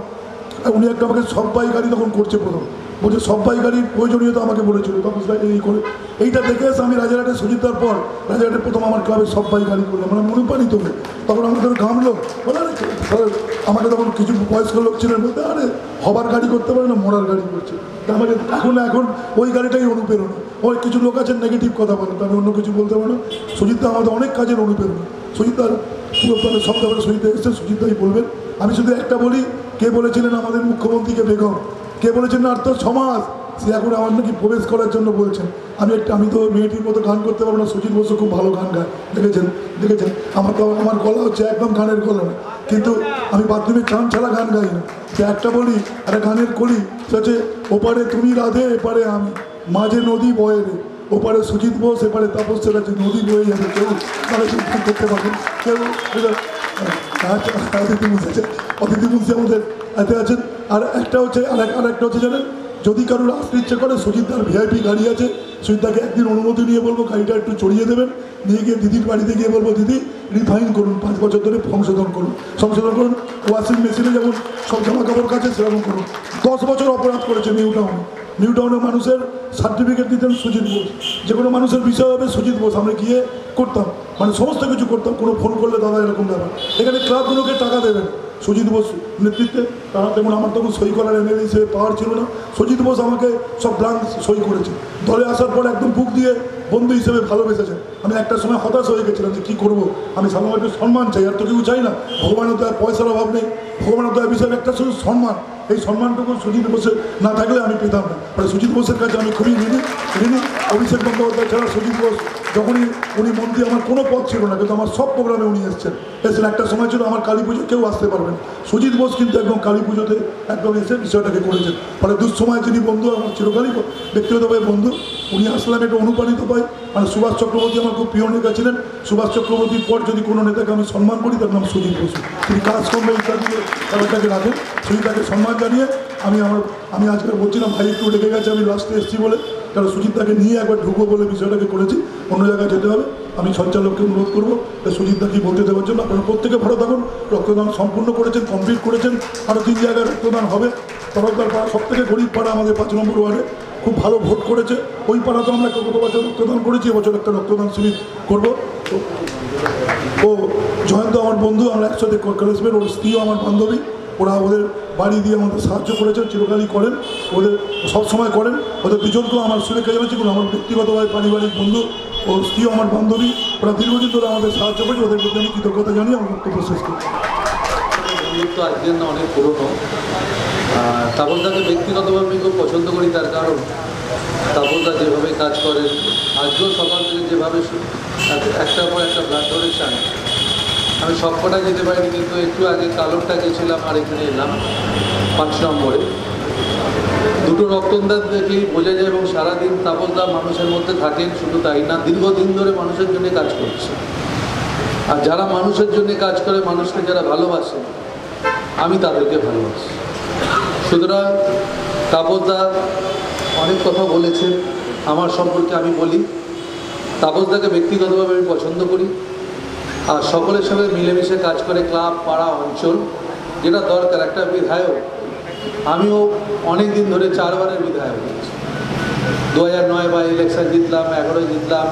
উনি একটা আমাকে সব্বাই গাড়ি তখন করছে, প্রথম বলছে সব্বাই গাড়ির প্রয়োজনীয়তা আমাকে বলেছিল, তখন এই করে এইটা দেখে এসে আমি রাজারহাটে সুজিতার পর রাজারহাটে প্রথম আমার ক্লাবে সব্বাই গাড়ি করলাম, মানে অনুপ্রাণিত হয়ে। তখন আমাদের ঘামলো, বলে আমাকে তখন কিছু বয়স্ক লোক ছিলেন, বলতে আরে হবার গাড়ি করতে পারে না, মরার গাড়ি করছে। আমাকে এখন ওই গাড়িটাই অনুপ্রেরণা। ওই কিছু লোক আছেন নেগেটিভ কথা বলেন, আমি অন্য কিছু বলতে পারবো না। সুজিতা আমাদের অনেক কাজের অনুপ্রেরণা, সুজিতার পুরো সব ব্যাপারে সুজিতা এসছে, সুজিতাই বলবেন। আমি শুধু একটা বলি, কে বলেছিলেন আমাদের মুখ্যমন্ত্রীকে বেগম, কে বলেছেন আর তো সমাজ, সে এখন আমার নাকি প্রবেশ করার জন্য বলছেন। আমি তো মেয়েটির মতো গান করতে পারবো না, সুজিত বসু খুব ভালো গান গায়, দেখেছেন। আমার গলা হচ্ছে একদম গানের গলা না, কিন্তু আমি বাথরুমে চান ছাড়া গান গাই না। যে একটা বলি, একটা গানের কলি, সে হচ্ছে ওপারে তুমি রাধে, এপারে আমি, মাঝে নদী বয়ে রে, ওপারে সুজিত বোস, এপারে তাপস চ্যাটার্জি, নদী বয়ে যাবে, কেউ তারা করতে পারবেন, কেউ অতিথি মুন্সি আমাদের এতে আছেন। আর একটা হচ্ছে জানেন, যদি কারোর আসতে ইচ্ছে করে, সুজিতদার ভিআইপি গাড়ি আছে, সুজিতদাকে একদিন অনুমতি নিয়ে বলবো গাড়িটা একটু চড়িয়ে দেবেন, নিয়ে গিয়ে দিদির বাড়িতে গিয়ে বলবো দিদি রিফাইন করুন, 5 বছর ধরে সংশোধন করুন, ওয়াশিং মেশিনে যেমন সব জামা কাপড় কাছে সেরকম করুন। 10 বছর অপরাধ করেছে নিউ টাউনে, নিউ টাউনের মানুষের সার্টিফিকেট দিতেন সুজিত বোস, যে কোনো মানুষের বিষয় হবে সুজিত বোস, আমরা গিয়ে করতাম, মানে সমস্ত কিছু করতাম। কোনো ফোন করলে দাদা এরকম ব্যাপার। এখানে ক্লাবগুলোকে টাকা দেবেন সুজিত বোস নেতৃত্বে, তারা তেমন আমার তখন সই করার এমএলএ হিসেবে পাওয়ার ছিল না। সুজিত বোস আমাকে সব ব্লাঙ্ক সই করেছে। দলে আসার পর একদম বুক দিয়ে বন্ধু হিসেবে ভালোবেসেছেন। আমি একটা সময় হতাশ হয়ে গেছিলাম যে কী করবো, আমি সাধারণত সম্মান চাই, আর তো কিছু চাই না। ভগবানের দয়া, পয়সার অভাব নেই, ভগবানের দয়া বিষয়ে একটা শুধু সম্মান, এই সম্মানটুকু সুজিত বোসের না থাকলে আমি পেতাম না। মানে সুজিত বোসের কাছে আমি খুবই ঋণী। অভিষেক বন্দ্যোপাধ্যায় ছাড়া সুজিত বোস যখনই উনি মন্ত্রী, আমার কোনো পদ ছিল না, কিন্তু আমার সব প্রোগ্রামে উনি এসেছেন। একটা সময় ছিল আমার কালী পুজো কেউ আসতে পারবেন, সুজিত বোস কিন্তু একদম কালী পুজোতে একদম এসে বিষয়টাকে করেছেন। ফলে দুঃসময় যিনি বন্ধু, আমার চিরকালই ব্যক্তিগতভাবে বন্ধু, উনি আসলাম একটু অনুপ্রাণিত পাই। মানে সুভাষ চক্রবর্তী আমার খুব প্রিয় নেতা ছিলেন। সুভাষ চক্রবর্তীর পর যদি কোনো নেতাকে আমি সম্মান করি তার নাম সুজিত বসু। তিনি কাজকর্মে ইত্যাদি ব্যাপারটাকে রাখেন, সুজিতাকে সম্মান জানিয়ে আমি আজকে বলছিলাম ভাই একটু রেখে গেছে, আমি লাস্টে এসেছি বলে, কারণ সুজিতদাকে নিয়ে একবার ঢুকবো বলে বিষয়টাকে করেছি, অন্য জায়গায় যেতে হবে। আমি সঞ্চালককে অনুরোধ করবো সুজিতদাকে বলতে দেওয়ার জন্য। আপনারা প্রত্যেকে ভালো থাকুন। রক্তদান সম্পূর্ণ করেছেন, কমপ্লিট করেছেন, আরও 3 জায়গায় রক্তদান হবে। তরফদার পাড়া সব থেকে গরিব পাড়া আমাদের 5 নম্বর ওয়ার্ডে, খুব ভালো ভোট করেছে। ওই পাড়াতে আমরা গত বছর রক্তদান করেছি, এবছর একটা রক্তদান শিবির করবো। ও জয়ন্ত আমার বন্ধু, আমরা একসাথে কলেজমেট, ওর স্ত্রীও আমার বান্ধবী, ওরা ওদের বাড়ি দিয়ে আমাদের সাহায্য করেছেন, চিরকালই করেন, ওদের সবসময় করেন। ওদের দুজনকেও আমার শুভেচ্ছা জানাচ্ছি, কোনো আমার ব্যক্তিগতভাবে পারিবারিক বন্ধু, ওর স্ত্রীও আমার বান্ধবী, ওরা দীর্ঘদিন ধরে আমাদের সাহায্য করেছে, ওদের প্রতি আমি কৃতজ্ঞতা জানিয়ে আমার বক্তব্য শেষ করি। তো আজকের না অনেক পুরনো। তাপসদাকে ব্যক্তিগতভাবে আমি খুব পছন্দ করি, তার কারণ তাপসদা যেভাবে কাজ করেন, আজকেও সকাল থেকে যেভাবে একটার পর একটা ব্লাড ডোনেশন, আমি সবকটা যেতে পারিনি, কিন্তু একটু আগে কালোরটা গেছিলাম আর এখানে এলাম 5 নম্বরে। দুটো রক্তদান দেখলেই বোঝা যায়, এবং সারাদিন তাপসদা মানুষের মধ্যে থাকেন। শুধু তাই না, দীর্ঘদিন ধরে মানুষের জন্য কাজ করছে। আর যারা মানুষের জন্য কাজ করে, মানুষকে যারা ভালোবাসে, আমি তাদেরকে ভালোবাসি। সুতরাং তাপসদা অনেক কথা বলেছেন আমার সম্পর্কে, আমি বলি তাপসদাকে ব্যক্তিগতভাবে আমি পছন্দ করি, আর সকলের সঙ্গে মিলেমিশে কাজ করে, ক্লাব, পাড়া, অঞ্চল, যেটা দরকার। একটা বিধায়ক, আমিও অনেক দিন ধরে 4 বারের বিধায়ক হয়েছি। 2009 বাই ইলেকশন জিতলাম, 11 জিতলাম,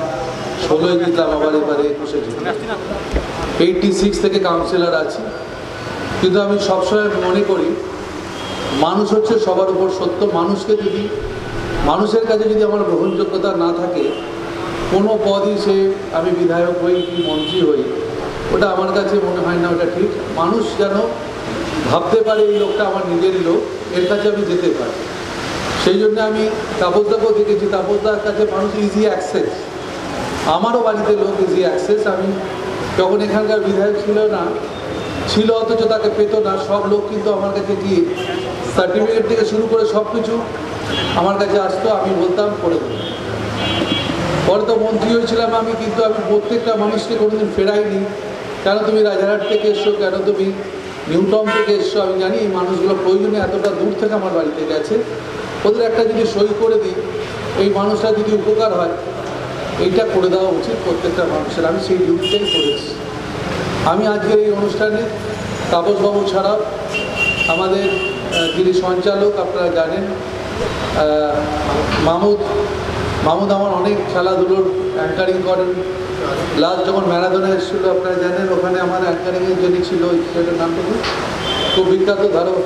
16 জিতলাম, আবার এবারে 21 জিতলাম। 86 থেকে কাউন্সিলর আছি। কিন্তু আমি সবসময় মনে করি মানুষ হচ্ছে সবার উপর সত্য। মানুষের কাছে যদি আমার গ্রহণযোগ্যতা না থাকে, কোনো পদই সে, আমি বিধায়ক হই কি মন্ত্রী হই, ওটা আমার কাছে মনে হয় না ওটা ঠিক। মানুষ যেন ভাবতে পারে এই লোকটা আমার নিজেরই লোক, এর কাছে আমি যেতে পারি। সেই জন্য আমি তাপসদাকেও দেখেছি, তাপসদার কাছে মানুষ ইজি অ্যাক্সেস। আমারও বাড়িতে লোক ইজি অ্যাক্সেস। আমি যখন এখানকার বিধায়ক ছিল অথচ তাকে পেত না, সব লোক কিন্তু আমার কাছে গিয়ে সার্টিফিকেট থেকে শুরু করে সব কিছু আমার কাছে আসতো, আমি বলতাম করে দেবো। পরে তো মন্ত্রী হয়েছিলাম আমি, কিন্তু আমি প্রত্যেকটা মানুষকে কোনোদিন ফেরাইনি। কেন তুমি রাজারহাট থেকে এসছো, কেন তুমি নিউটাউন থেকে এসছো, আমি জানি এই মানুষগুলো প্রয়োজনে এতটা দূর থেকে আমার বাড়িতে গেছে, ওদের একটা যদি সই করে দিই, এই মানুষরা যদি উপকার হয়, এইটা করে দেওয়া উচিত প্রত্যেকটা মানুষের। আমি সেই ডিউটিটাই করেছি। আমি আজকের এই অনুষ্ঠানে তাপসবাবু ছাড়াও আমাদের যিনি সঞ্চালক আপনারা জানেন, মামুদ আমার অনেক খেলাধুলোর অ্যাঙ্কারিং করেন। লাস্ট যখন ম্যারাথনে এসেছিলো আপনারা জানেন, ওখানে আমার অ্যাঙ্কারিংয়ের যিনি ছিল, সেটার নামটা খুব বিখ্যাত ধারক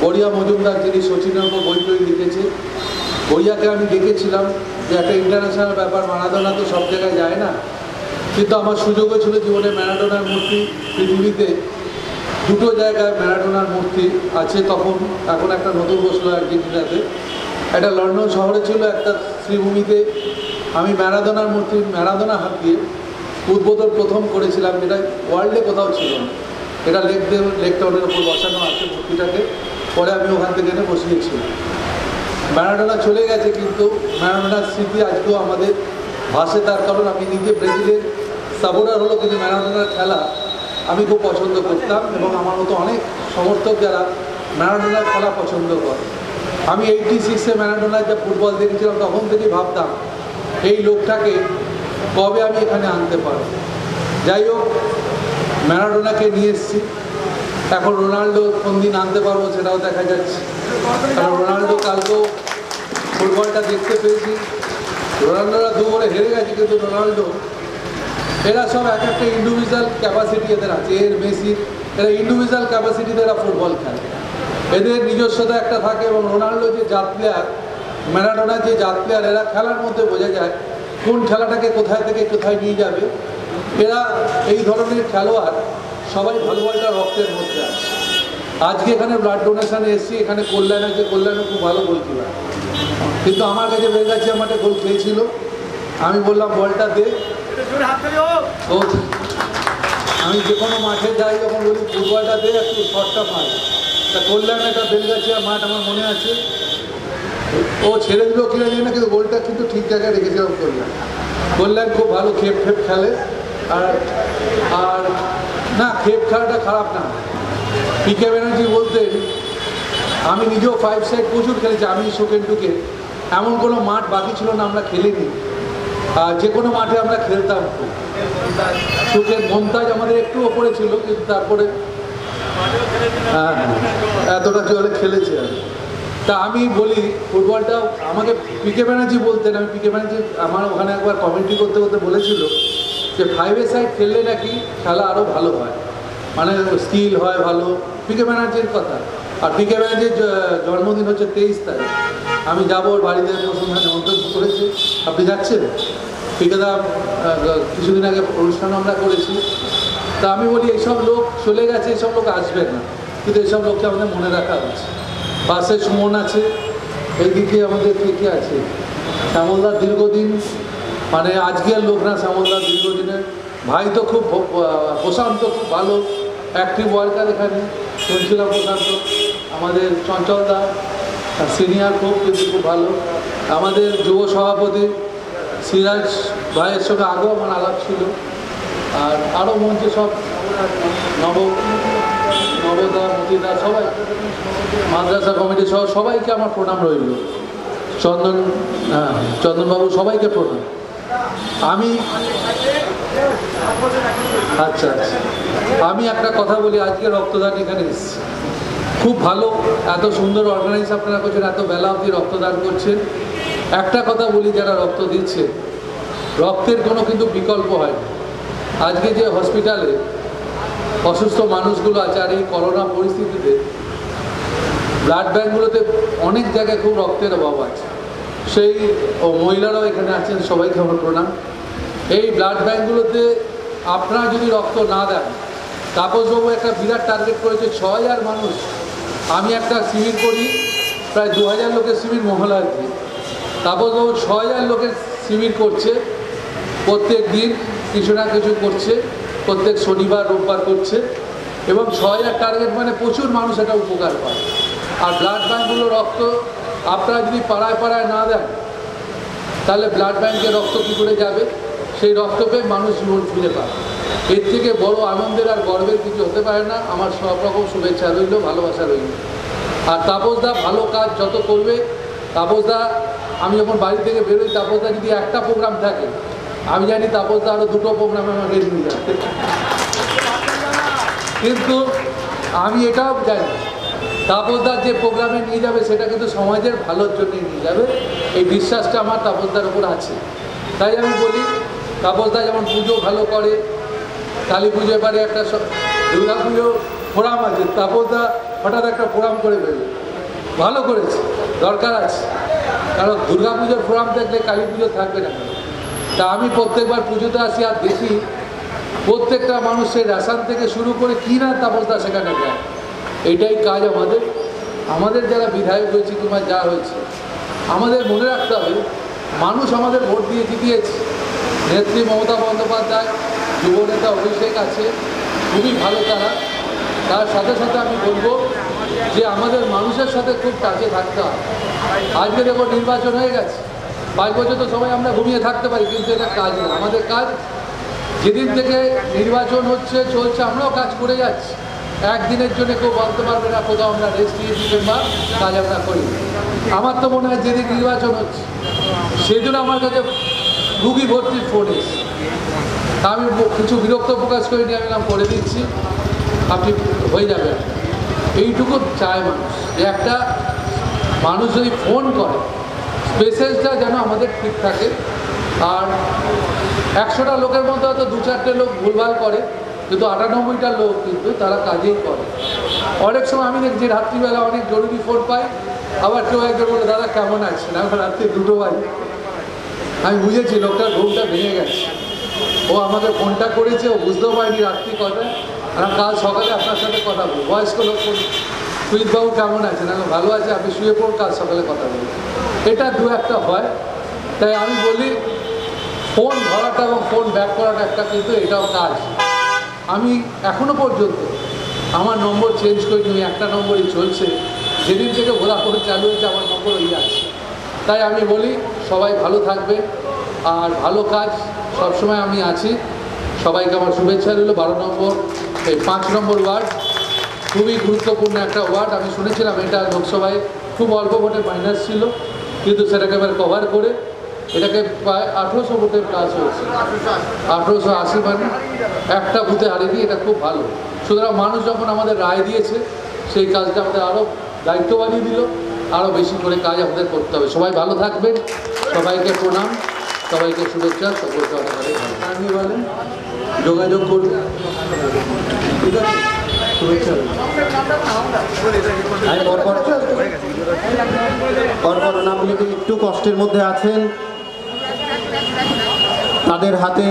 গড়িয়া মজুমদার, যিনি সচিনের ওপর বই টই লিখেছে। গড়িয়াকে আমি দেখেছিলাম যে একটা ইন্টারন্যাশনাল ব্যাপার, ম্যারাথনা তো সব জায়গায় যায় না, কিন্তু আমার সুযোগও ছিল জীবনে। ম্যারাডোনার মূর্তি পৃথিবীতে 2টো জায়গায় ম্যারাডোনার মূর্তি আছে তখন, এখন একটা নতুন বসলো আর্জেন্টিনাতে, একটা লন্ডন শহরে ছিল, একটা শ্রীভূমিতে। আমি ম্যারাডোনার হাত দিয়ে উদ্বোধন প্রথম করেছিলাম, যেটা ওয়ার্ল্ডে কোথাও ছিল না। এটা লেক টাউনের ওপর বসানো আছে মূর্তিটাকে, পরে আমি ওখান থেকে এনে বসিয়েছিলাম। ম্যারাডোনা চলে গেছে, কিন্তু ম্যারাডোনার স্মৃতি আজকেও আমাদের ভাসে। তার কারণ আমি নিজে ব্রাজিলের সাপোর্টার হলো, কিন্তু ম্যারাডোনার খেলা আমি খুব পছন্দ করতাম, এবং আমার মতো অনেক সমর্থক যারা ম্যারাডোনার খেলা পছন্দ করে। আমি 86-এ ম্যারাডোনার যা ফুটবল দেখেছিলাম, তখন থেকেই ভাবতাম এই লোকটাকে কবে আমি এখানে আনতে পারব। যাই হোক, ম্যারাডোনাকে নিয়ে এসেছি। এখন রোনাল্ডো কোন দিন আনতে পারবো সেটাও দেখা যাচ্ছে, কারণ রোনাল্ডো কালকেও ফুটবলটা দেখতে পেয়েছি। রোনাল্ডোরা 2 গোলে হেরে গেছে, কিন্তু রোনাল্ডো এরা সব এক একটা ইন্ডিভিজুয়াল ক্যাপাসিটি এদের আছে। এর মেসি এরা ইন্ডিভিজুয়াল ক্যাপাসিটিতে এরা ফুটবল খেলে, এদের নিজস্বতা একটা থাকে। এবং রোনাল্ডো যে জাত প্লেয়ার, ম্যারাডোনা যে জাত প্লেয়ার, এরা খেলার মধ্যে বোঝা যায় কোন খেলাটাকে কোথায় থেকে কোথায় নিয়ে যাবে। এরা এই ধরনের খেলোয়াড় সবাই ভালোবাসার রক্তের মধ্যে আছে। আজকে এখানে ব্লাড ডোনেশনে এসেছি, এখানে কল্যাণ আছে, কল্যাণও খুব ভালো গোলকিপার, কিন্তু আমার কাছে বেলগাছিয়া মাঠে গোল খেয়েছিল। আমি বললাম বলটা দে। তো আমি যে কোনো মাঠে যাই যখন বলি ফুটবলটা দে, একটু শর্টটা মার। তা কল্যাণ একটা বেলগাছিয়া মাঠ আমার মনে আছে, ও ছেড়ে দিল কিনা জানি না, কিন্তু গোলটা কিন্তু ঠিক জায়গায় রেখেছিলাম। কল্যাণ খুব ভালো খেপ খেলে। আর আর না, খেপ খেলাটা খারাপ না। পিকে ব্যানার্জি বলতেন, আমি নিজেও 5 সাইড প্রচুর খেলেছি। আমি শোকেন্টুকে এমন কোনো মাঠ বাকি ছিল না আমরা খেলিনি, যে কোনো মাঠে আমরা খেলতাম। শোকের মমতাজ আমাদের একটু ওপরে ছিল, কিন্তু তারপরে এতটা জলে খেলেছি আমি। তা আমি বলি ফুটবলটা আমাকে পিকে ব্যানার্জি বলতেন, আমি পিকে ব্যানার্জি আমার ওখানে একবার কমেন্ট্রি করতে করতে বলেছিল যে 5 সাইড খেললে নাকি খেলা আরও ভালো হয়, মানে স্কিল হয় ভালো। পিকে ব্যানার্জির কথা। আর পিকে ব্যানার্জির জন্মদিন হচ্ছে 23 তারিখ। আমি যাবো ওর বাড়িতে, বসুন্ধরা মন্তব্য করেছি। আপনি যাচ্ছেন? পিকেদা কিছুদিন আগে অনুষ্ঠান আমরা করেছি। তা আমি বলি এইসব লোক চলে গেছে, এইসব লোক আসবে না, কিন্তু এইসব লোককে আমাদের মনে রাখা উচিত। পাশে সুমন আছে, এইদিকে আমাদের কে আছে, শ্যামলদার দীর্ঘদিন, মানে আজকের লোক না, শ্যামলদার দীর্ঘদিনের ভাই তো খুব, প্রশান্ত খুব ভালো অ্যাক্টিভ ওয়ার্কার এখানে শুনছিলাম। প্রশান্ত আমাদের চঞ্চলদা সিনিয়র খুব, কিন্তু খুব ভালো। আমাদের যুব সভাপতি সিরাজ ভাইয়ের সঙ্গে আগেও আমার আলাপ ছিল। আর আরও মঞ্চে সব নবদা, মতিদা, সবাই, মাদ্রাসা কমিটি সহ সবাইকে আমার প্রণাম রইল। চন্দনবাবু, সবাইকে প্রণাম। আমি আচ্ছা আমি একটা কথা বলি, আজকে রক্তদান এখানে এসেছি, খুব ভালো, এত সুন্দর অর্গানাইজ আপনারা করছেন, এত বেলা অবধি রক্তদান করছেন। একটা কথা বলি, যারা রক্ত দিচ্ছে, রক্তের কোনো কিন্তু বিকল্প হয় না। আজকে যে হসপিটালে অসুস্থ মানুষগুলো আছে, আর এই করোনা পরিস্থিতিতে ব্লাড ব্যাঙ্কগুলোতে অনেক জায়গায় খুব রক্তের অভাব আছে। সেই মহিলারাও এখানে আছেন, সবাইকে আমার প্রণাম। এই ব্লাড ব্যাঙ্কগুলোতে আপনারা যদি রক্ত না দেন, তাপসবাবু একটা বিরাট টার্গেট করেছে 6000 মানুষ। আমি একটা শিবির করি, প্রায় 2000 লোকের শিবির মহলায় দিয়ে। তাপসবাবু 6000 লোকের শিবির করছে, প্রত্যেক দিন কিছু না কিছু করছে, প্রত্যেক শনিবার রোববার করছে, এবং 6000 টার্গেট মানে প্রচুর মানুষ এটা উপকার পায়। আর ব্লাড ব্যাঙ্কগুলো রক্ত আপনারা যদি পাড়ায় পাড়ায় না দেন, তাহলে ব্লাড ব্যাঙ্কে রক্ত কী করে যাবে? সেই রক্ত পেয়ে মানুষ জীবন ফিরে পায়। এর থেকে বড় আনন্দের আর গর্বের কিছু হতে পারে না। আমার সব রকম শুভেচ্ছা রইল, ভালোবাসা রইল। আর তাপসদা ভালো কাজ যত করবে, তাপসদা, আমি যখন বাড়ি থেকে বেরোই, তাপসদা যদি একটা প্রোগ্রাম থাকে, আমি জানি তাপসদা আরও 2টো প্রোগ্রামে আমাকে নিয়ে যাবে। কিন্তু আমি এটাও জানি তাপসদার যে প্রোগ্রামে নিয়ে যাবে, সেটা কিন্তু সমাজের ভালোর জন্যই নিয়ে যাবে। এই বিশ্বাসটা আমার তাপসদার উপর আছে। তাই আমি বলি, তাপসদা যেমন পুজো ভালো করে, কালী পুজো, এবারে একটা দুর্গা পুজো ফোরাম আছে, তাপসদা হঠাৎ একটা ফোরাম করে ফেলবে, ভালো করেছে, দরকার আছে। কারণ দুর্গা পুজোর ফোরাম থাকলে কালী পুজো থাকবে না। তা আমি প্রত্যেকবার পুজোতে আসি আর দেখি প্রত্যেকটা মানুষের রেশন থেকে শুরু করে কি না তাপসদা সেখানে যায়। এইটাই কাজ আমাদের যারা বিধায়ক হয়েছে কিংবা যা হয়েছে, আমাদের মনে রাখতে হবে, মানুষ আমাদের ভোট দিয়ে জিতিয়েছে। নেত্রী মমতা বন্দ্যোপাধ্যায়, যুবনেতা অভিষেক আছে, খুবই ভালো তারা। তার সাথে সাথে আমি বলবো যে আমাদের মানুষের সাথে খুব টাচে থাকতে হবে। আজকে দেখো নির্বাচন হয়ে গেছে, 5 বছর তো সবাই আমরা ঘুমিয়ে থাকতে পারি, কিন্তু এটা কাজ না। আমাদের কাজ, যেদিন থেকে নির্বাচন হচ্ছে চলছে, আমরাও কাজ করে যাচ্ছি। একদিনের জন্য কেউ বলতে পারবে না কোথাও আমরা রেস্ট নিয়েছি কিংবা কাজ আমরা করি। আমার তো মনে হয় যেদিন নির্বাচন হচ্ছে সেজন্য আমার কাছে রুগী ভর্তির ফোন এসেছে। আমি কিছু বিরক্ত প্রকাশ করিনি, আমি করে দিচ্ছি, আপনি হয়ে যাবেন। এইটুকু চায় মানুষ, যে একটা মানুষ যদি ফোন করে পেসেন্সটা যেন আমাদের ঠিক থাকে। আর 100টা লোকের মধ্যে হয়তো 2-4টে লোক ভুলভাল করে, কিন্তু 98টা লোক কিন্তু তারা কাজেই করে। অনেক সময় আমি দেখছি রাত্রিবেলা অনেক জরুরি ফোন পাই, আবার কেউ একজন বলে দাদা কেমন আছেন, এখন রাত্রি 2টো বাজে। আমি বুঝেছি লোকটার ঘুমটা ভেঙে গেছে, ও আমাকে ফোনটা করেছে, ও বুঝতেও পারিনি রাত্রি কথা। আর কাল সকালে আপনার সাথে কথা বলবো। বয়স্ক লোক সুজিতবাবু কেমন আছেন, আমি ভালো আছি, আপনি শুয়ে পড়ুন, কাল সকালে কথা বলবো। এটা 2-1টা হয়। তাই আমি বলি ফোন ধরাটা এবং ফোন ব্যাক করাটা একটা কিন্তু এটাও কাজ। আমি এখনো পর্যন্ত আমার নম্বর চেঞ্জ করিনি, একটা নম্বরই চলছে। যেদিন থেকে ভোডাফোন চালু হয়েছে আমার নম্বর ওই আছে। তাই আমি বলি সবাই ভালো থাকবে, আর ভালো কাজ সবসময় আমি আছি। সবাইকে আমার শুভেচ্ছা রইল। 5 নম্বর ওয়ার্ড খুবই গুরুত্বপূর্ণ একটা ওয়ার্ড। আমি শুনেছিলাম এটা লোকসভায় খুব অল্প ভোটে মাইনাস ছিল, কিন্তু সেটাকে এবার কভার করে এটাকে প্রায় 1800 ভোটের কাজ হয়েছে। 1880 মানে একটা বুথে হারিয়ে, এটা খুব ভালো। সুতরাং মানুষ যখন আমাদের রায় দিয়েছে, সেই কাজটা আমাদের আরও দায়িত্ব বানিয়ে দিল, আরও বেশি করে কাজ আমাদের করতে হবে। সবাই ভালো থাকবেন, সবাইকে প্রণাম, সবাইকে শুভেচ্ছা, সকলকে অনেক অনেক ভালো। আপনি বলেন যোগাযোগ করুন, ঠিক আছে? শুভেচ্ছা। করোনাগুলি একটু কষ্টের মধ্যে আছেন, তাদের হাতে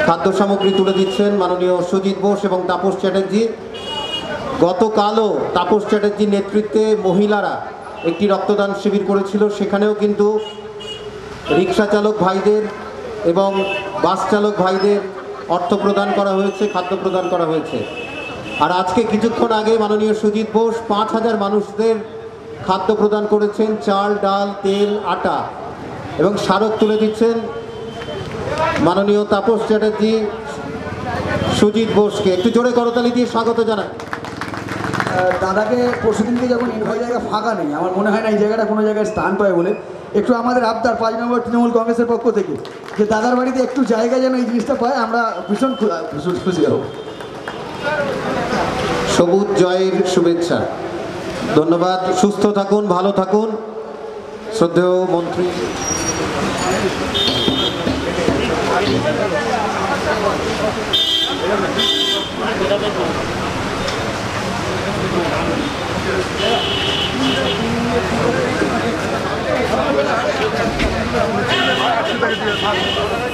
খাদ্য সামগ্রী তুলে দিচ্ছেন মাননীয় সুজিত বোস এবং তাপস চ্যাটার্জি। গতকালও তাপস চ্যাটার্জির নেতৃত্বে মহিলারা একটি রক্তদান শিবির করেছিল, সেখানেও কিন্তু রিক্সা চালক ভাইদের এবং বাস চালক ভাইদের অর্থ প্রদান করা হয়েছে, খাদ্য প্রদান করা হয়েছে। আর আজকে কিছুক্ষণ আগে মাননীয় সুজিত বোস 5000 মানুষদের খাদ্য প্রদান করেছেন, চাল, ডাল, তেল, আটা এবং স্মারক তুলে দিচ্ছেন মাননীয় তাপস চ্যাটার্জি সুজিত বোসকে। একটু জোরে করতালি দিয়ে স্বাগত জানাই। দাদাকে পরশুদিনকে যখন ওই জায়গা ফাঁকা নেই, আমার মনে হয় না এই জায়গাটা কোনো জায়গায় স্থান পায় বলে একটু আমাদের আবদার 5 নম্বর তৃণমূল কংগ্রেসের পক্ষ থেকে যে দাদার বাড়িতে একটু জায়গা যেন এই জিনিসটা পায়, আমরা ভীষণ খুশি হব। সবুজ জয়ের শুভেচ্ছা, ধন্যবাদ। সুস্থ থাকুন, ভালো থাকুন। শ্রদ্ধেয় মন্ত্রী Thank you.